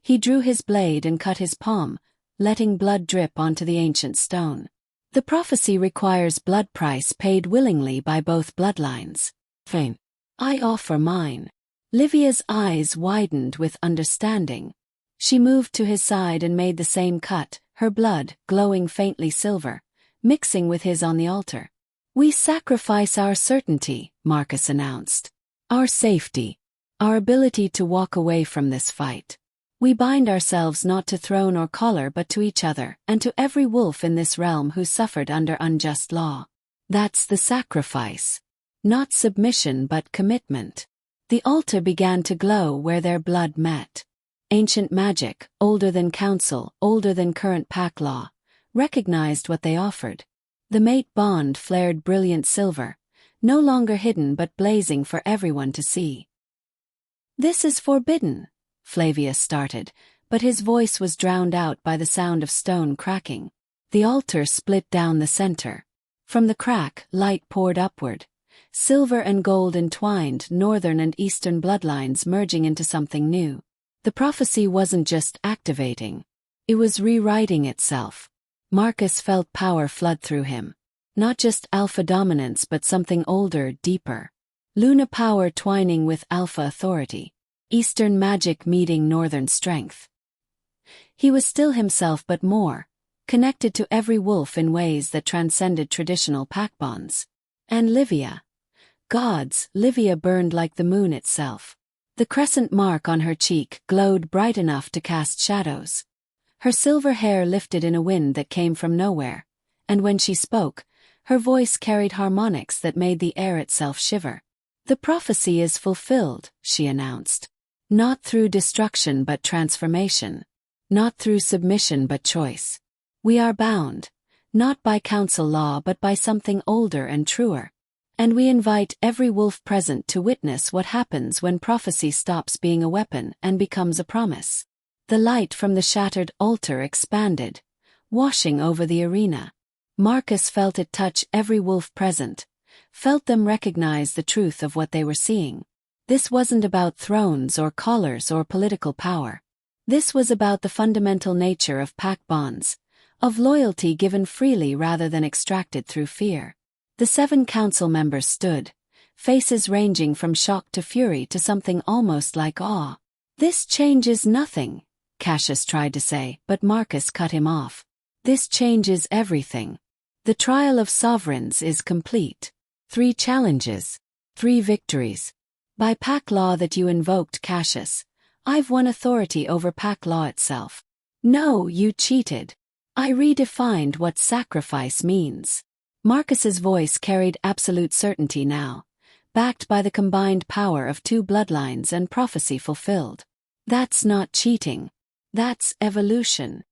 he drew his blade and cut his palm, letting blood drip onto the ancient stone. The prophecy requires blood price paid willingly by both bloodlines. Fine. I offer mine. Livia's eyes widened with understanding. She moved to his side and made the same cut, her blood glowing faintly silver, mixing with his on the altar. We sacrifice our certainty, Marcus announced. Our safety. Our ability to walk away from this fight. We bind ourselves not to throne or collar but to each other and to every wolf in this realm who suffered under unjust law. That's the sacrifice. Not submission but commitment. The altar began to glow where their blood met. Ancient magic, older than council, older than current pack law, recognized what they offered. The mate bond flared brilliant silver, no longer hidden but blazing for everyone to see. This is forbidden, Flavius started, but his voice was drowned out by the sound of stone cracking. The altar split down the center. From the crack, light poured upward. Silver and gold entwined, northern and eastern bloodlines merging into something new. The prophecy wasn't just activating. It was rewriting itself. Marcus felt power flood through him. Not just alpha dominance but something older, deeper. Luna power twining with alpha authority. Eastern magic meeting northern strength. He was still himself but more, connected to every wolf in ways that transcended traditional pack bonds. And Livia. Gods, Livia burned like the moon itself. The crescent mark on her cheek glowed bright enough to cast shadows. Her silver hair lifted in a wind that came from nowhere, and when she spoke, her voice carried harmonics that made the air itself shiver. The prophecy is fulfilled, she announced. Not through destruction but transformation. Not through submission but choice. We are bound, not by council law but by something older and truer. And we invite every wolf present to witness what happens when prophecy stops being a weapon and becomes a promise. The light from the shattered altar expanded, washing over the arena. Marcus felt it touch every wolf present, felt them recognize the truth of what they were seeing. This wasn't about thrones or collars or political power. This was about the fundamental nature of pack bonds, of loyalty given freely rather than extracted through fear. The 7 council members stood, faces ranging from shock to fury to something almost like awe. This changes nothing, Cassius tried to say, but Marcus cut him off. This changes everything. The trial of sovereigns is complete. 3 challenges, 3 victories. By pack law that you invoked, Cassius, I've won authority over pack law itself. No, you cheated. I redefined what sacrifice means. Marcus's voice carried absolute certainty now, backed by the combined power of 2 bloodlines and prophecy fulfilled. That's not cheating. That's evolution.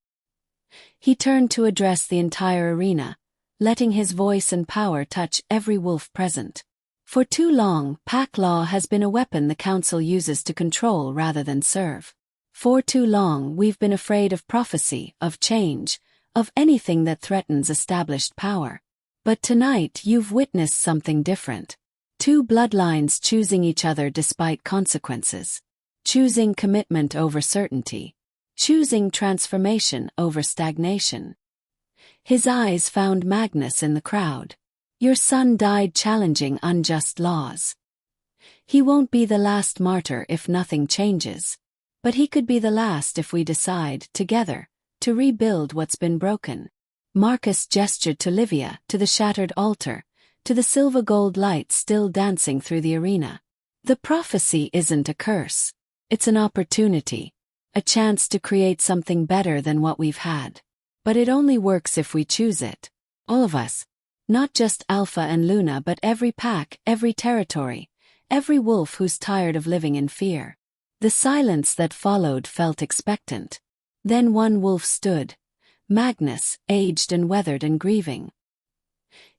He turned to address the entire arena, letting his voice and power touch every wolf present. For too long, pack law has been a weapon the council uses to control rather than serve. For too long, we've been afraid of prophecy, of change, of anything that threatens established power. But tonight you've witnessed something different. Two bloodlines choosing each other despite consequences. Choosing commitment over certainty. Choosing transformation over stagnation. His eyes found Magnus in the crowd. Your son died challenging unjust laws. He won't be the last martyr if nothing changes. But he could be the last if we decide, together, to rebuild what's been broken. Marcus gestured to Livia, to the shattered altar, to the silver-gold light still dancing through the arena. The prophecy isn't a curse. It's an opportunity. A chance to create something better than what we've had. But it only works if we choose it. All of us. Not just Alpha and Luna, but every pack, every territory, every wolf who's tired of living in fear. The silence that followed felt expectant. Then one wolf stood. Magnus, aged and weathered and grieving.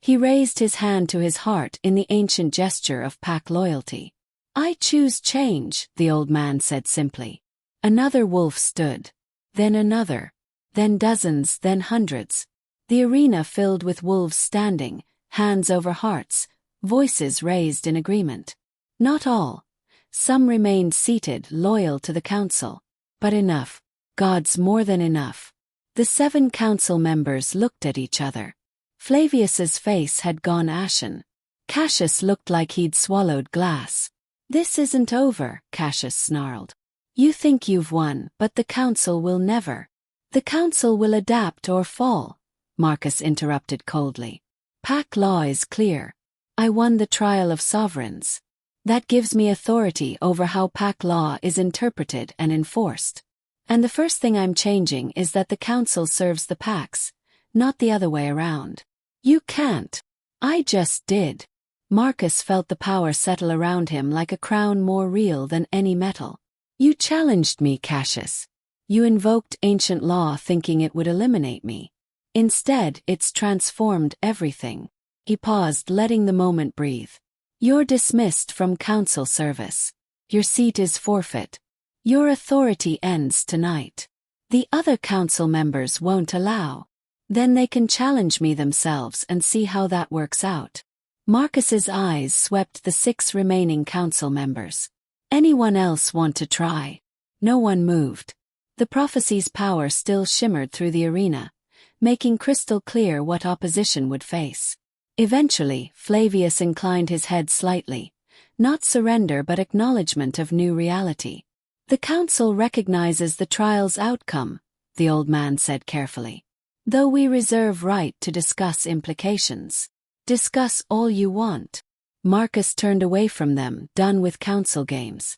He raised his hand to his heart in the ancient gesture of pack loyalty. I choose change, the old man said simply. Another wolf stood. Then another. Then dozens, then hundreds. The arena filled with wolves standing, hands over hearts, voices raised in agreement. Not all. Some remained seated, loyal to the council. But enough. God's more than enough. The 7 council members looked at each other. Flavius's face had gone ashen. Cassius looked like he'd swallowed glass. This isn't over, Cassius snarled. You think you've won, but the council will never. The council will adapt or fall, Marcus interrupted coldly. Pack law is clear. I won the trial of sovereigns. That gives me authority over how pack law is interpreted and enforced. And the first thing I'm changing is that the council serves the packs, not the other way around. You can't. I just did. Marcus felt the power settle around him like a crown more real than any metal. You challenged me, Cassius. You invoked ancient law thinking it would eliminate me. Instead, it's transformed everything. He paused, letting the moment breathe. You're dismissed from council service. Your seat is forfeit. Your authority ends tonight. The other council members won't allow. Then they can challenge me themselves and see how that works out. Marcus's eyes swept the 6 remaining council members. Anyone else want to try? No one moved. The prophecy's power still shimmered through the arena, making crystal clear what opposition would face. Eventually, Flavius inclined his head slightly. Not surrender but acknowledgement of new reality. The council recognizes the trial's outcome, the old man said carefully. Though we reserve right to discuss implications. Discuss all you want. Marcus turned away from them, done with council games.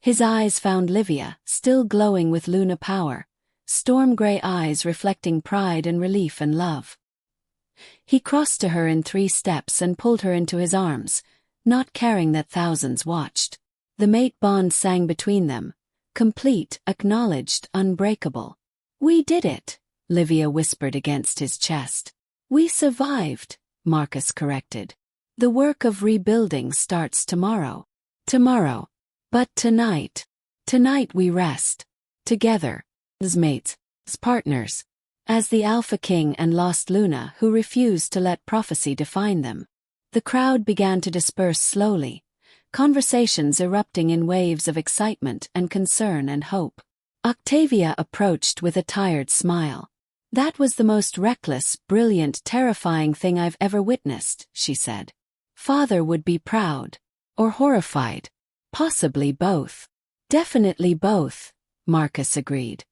His eyes found Livia, still glowing with Luna power, storm-gray eyes reflecting pride and relief and love. He crossed to her in 3 steps and pulled her into his arms, not caring that thousands watched. The mate bond sang between them, complete, acknowledged, unbreakable. We did it, Livia whispered against his chest. We survived, Marcus corrected. The work of rebuilding starts tomorrow. Tomorrow. But tonight. Tonight we rest. Together. As mates. As partners. As the Alpha King and Lost Luna who refused to let prophecy define them. The crowd began to disperse slowly, conversations erupting in waves of excitement and concern and hope. Octavia approached with a tired smile. That was the most reckless, brilliant, terrifying thing I've ever witnessed, she said. Father would be proud. Or horrified. Possibly both. Definitely both, Marcus agreed.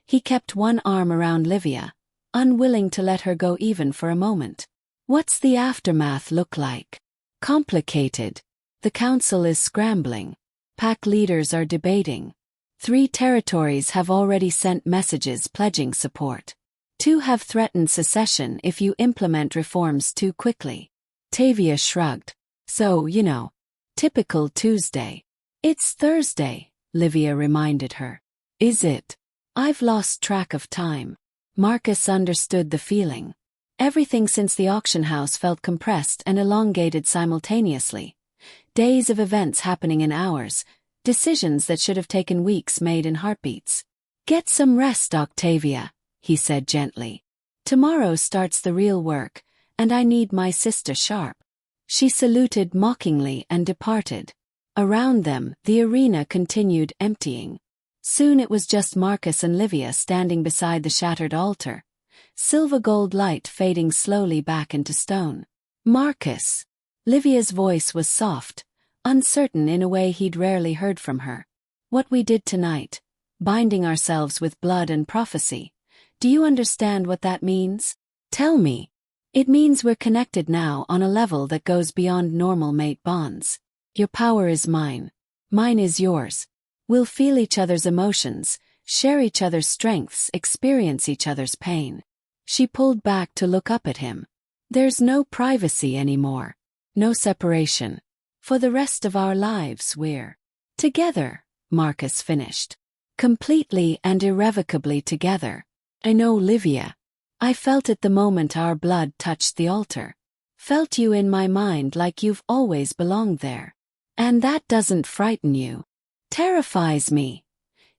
He kept one arm around Livia, unwilling to let her go even for a moment. What's the aftermath look like? Complicated. The council is scrambling. Pack leaders are debating. 3 territories have already sent messages pledging support. 2 have threatened secession if you implement reforms too quickly. Tavia shrugged. So, typical Tuesday. It's Thursday, Livia reminded her. Is it? I've lost track of time. Marcus understood the feeling. Everything since the auction house felt compressed and elongated simultaneously. Days of events happening in hours, decisions that should have taken weeks made in heartbeats. Get some rest, Octavia, he said gently. Tomorrow starts the real work, and I need my sister sharp. She saluted mockingly and departed. Around them, the arena continued emptying. Soon it was just Marcus and Livia standing beside the shattered altar, silver gold light fading slowly back into stone. Marcus. Livia's voice was soft, uncertain in a way he'd rarely heard from her. What we did tonight, binding ourselves with blood and prophecy, do you understand what that means? Tell me. It means we're connected now on a level that goes beyond normal mate bonds. Your power is mine. Mine is yours. We'll feel each other's emotions, share each other's strengths, experience each other's pain. She pulled back to look up at him. There's no privacy anymore. No separation. For the rest of our lives we're together, Marcus finished. Completely and irrevocably together. I know, Livia. I felt it the moment our blood touched the altar. Felt you in my mind like you've always belonged there. And that doesn't frighten you. Terrifies me,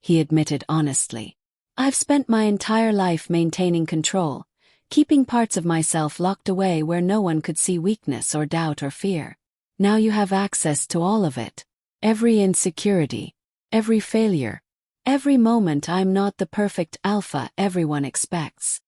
he admitted honestly. I've spent my entire life maintaining control, keeping parts of myself locked away where no one could see weakness or doubt or fear. Now you have access to all of it. Every insecurity, every failure, every moment I'm not the perfect alpha everyone expects.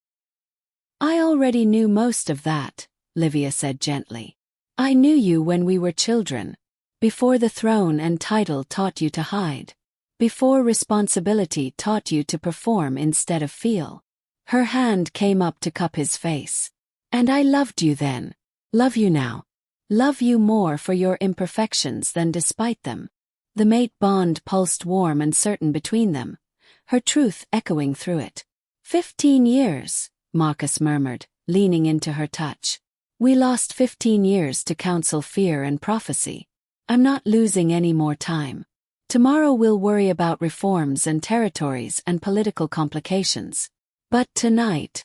I already knew most of that, Livia said gently. I knew you when we were children, before the throne and title taught you to hide, before responsibility taught you to perform instead of feel. Her hand came up to cup his face. And I loved you then. Love you now. Love you more for your imperfections than despite them. The mate bond pulsed warm and certain between them, her truth echoing through it. 15 years, Marcus murmured, leaning into her touch. We lost 15 years to counsel fear and prophecy. I'm not losing any more time. Tomorrow we'll worry about reforms and territories and political complications. But tonight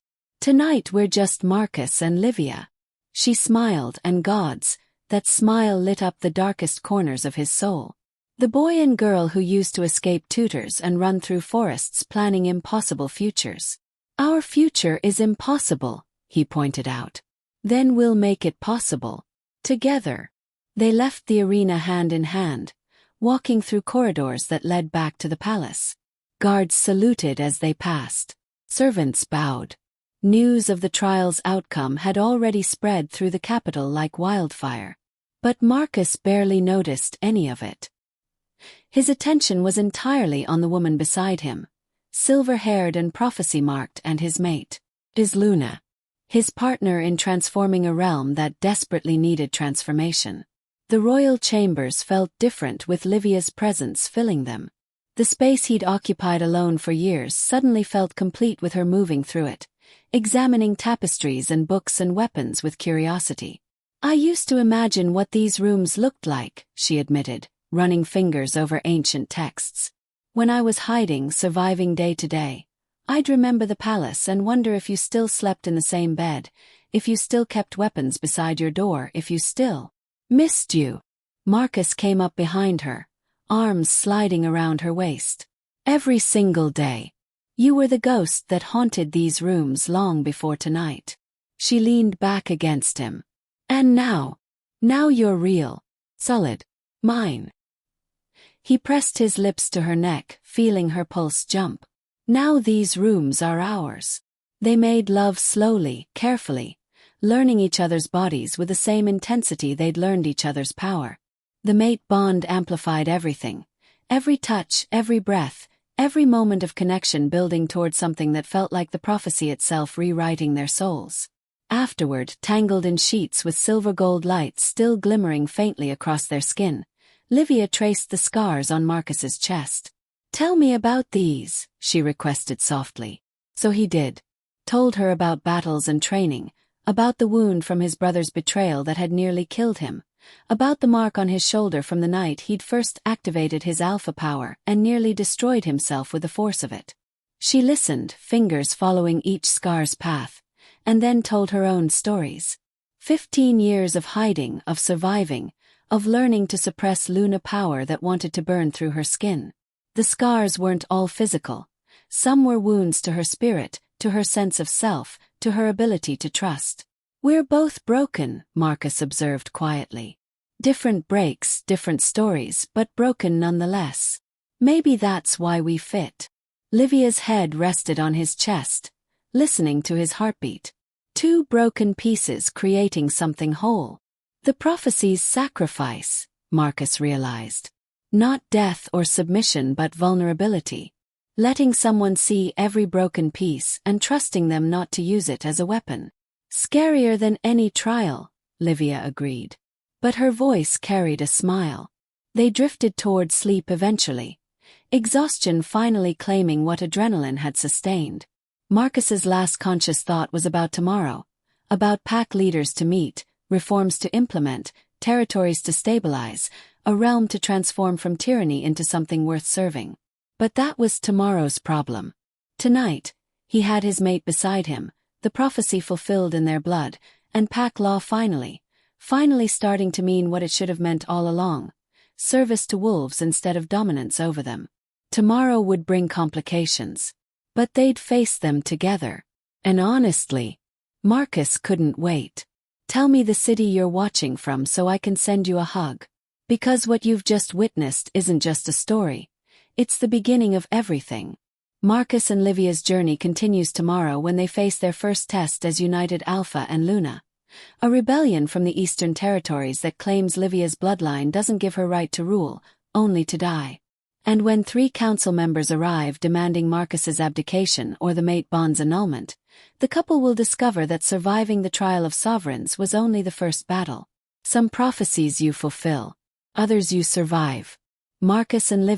we're just Marcus and Livia. She smiled, and gods, that smile lit up the darkest corners of his soul. The boy and girl who used to escape tutors and run through forests planning impossible futures. Our future is impossible, he pointed out. Then we'll make it possible. Together. They left the arena hand in hand, walking through corridors that led back to the palace. Guards saluted as they passed. Servants bowed. News of the trial's outcome had already spread through the capital like wildfire. But Marcus barely noticed any of it. His attention was entirely on the woman beside him, silver-haired and prophecy-marked, and his mate, Luna, his partner in transforming a realm that desperately needed transformation. The royal chambers felt different with Livia's presence filling them. The space he'd occupied alone for years suddenly felt complete with her moving through it, examining tapestries and books and weapons with curiosity. I used to imagine what these rooms looked like, she admitted, running fingers over ancient texts. When I was hiding, surviving day to day, I'd remember the palace and wonder if you still slept in the same bed, if you still kept weapons beside your door, if you still missed you. Marcus came up behind her, arms sliding around her waist. Every single day. You were the ghost that haunted these rooms long before tonight. She leaned back against him. And now you're real, solid, mine. He pressed his lips to her neck, feeling her pulse jump. Now these rooms are ours. They made love slowly, carefully, learning each other's bodies with the same intensity they'd learned each other's power. The mate bond amplified everything. Every touch, every breath, every moment of connection building toward something that felt like the prophecy itself rewriting their souls. Afterward, tangled in sheets with silver gold light still glimmering faintly across their skin, Livia traced the scars on Marcus's chest. Tell me about these, she requested softly. So he did. Told her about battles and training, about the wound from his brother's betrayal that had nearly killed him, about the mark on his shoulder from the night he'd first activated his alpha power and nearly destroyed himself with the force of it. She listened, fingers following each scar's path, and then told her own stories. 15 years of hiding, of surviving, of learning to suppress Luna power that wanted to burn through her skin. The scars weren't all physical. Some were wounds to her spirit, to her sense of self, to her ability to trust. We're both broken, Marcus observed quietly. Different breaks, different stories, but broken nonetheless. Maybe that's why we fit. Livia's head rested on his chest, listening to his heartbeat. Two broken pieces creating something whole. The prophecy's sacrifice, Marcus realized. Not death or submission but vulnerability. Letting someone see every broken piece and trusting them not to use it as a weapon. Scarier than any trial, Livia agreed. But her voice carried a smile. They drifted toward sleep eventually, exhaustion finally claiming what adrenaline had sustained. Marcus's last conscious thought was about tomorrow, about pack leaders to meet, reforms to implement, territories to stabilize, a realm to transform from tyranny into something worth serving. But that was tomorrow's problem. Tonight, he had his mate beside him, the prophecy fulfilled in their blood, and pack law finally starting to mean what it should have meant all along. Service to wolves instead of dominance over them. Tomorrow would bring complications. But they'd face them together. And honestly, Marcus couldn't wait. Tell me the city you're watching from so I can send you a hug. Because what you've just witnessed isn't just a story. It's the beginning of everything. Marcus and Livia's journey continues tomorrow when they face their first test as united Alpha and Luna. A rebellion from the Eastern Territories that claims Livia's bloodline doesn't give her right to rule, only to die. And when 3 council members arrive demanding Marcus's abdication or the mate bond's annulment, the couple will discover that surviving the trial of sovereigns was only the first battle. Some prophecies you fulfill, others you survive. Marcus and Livia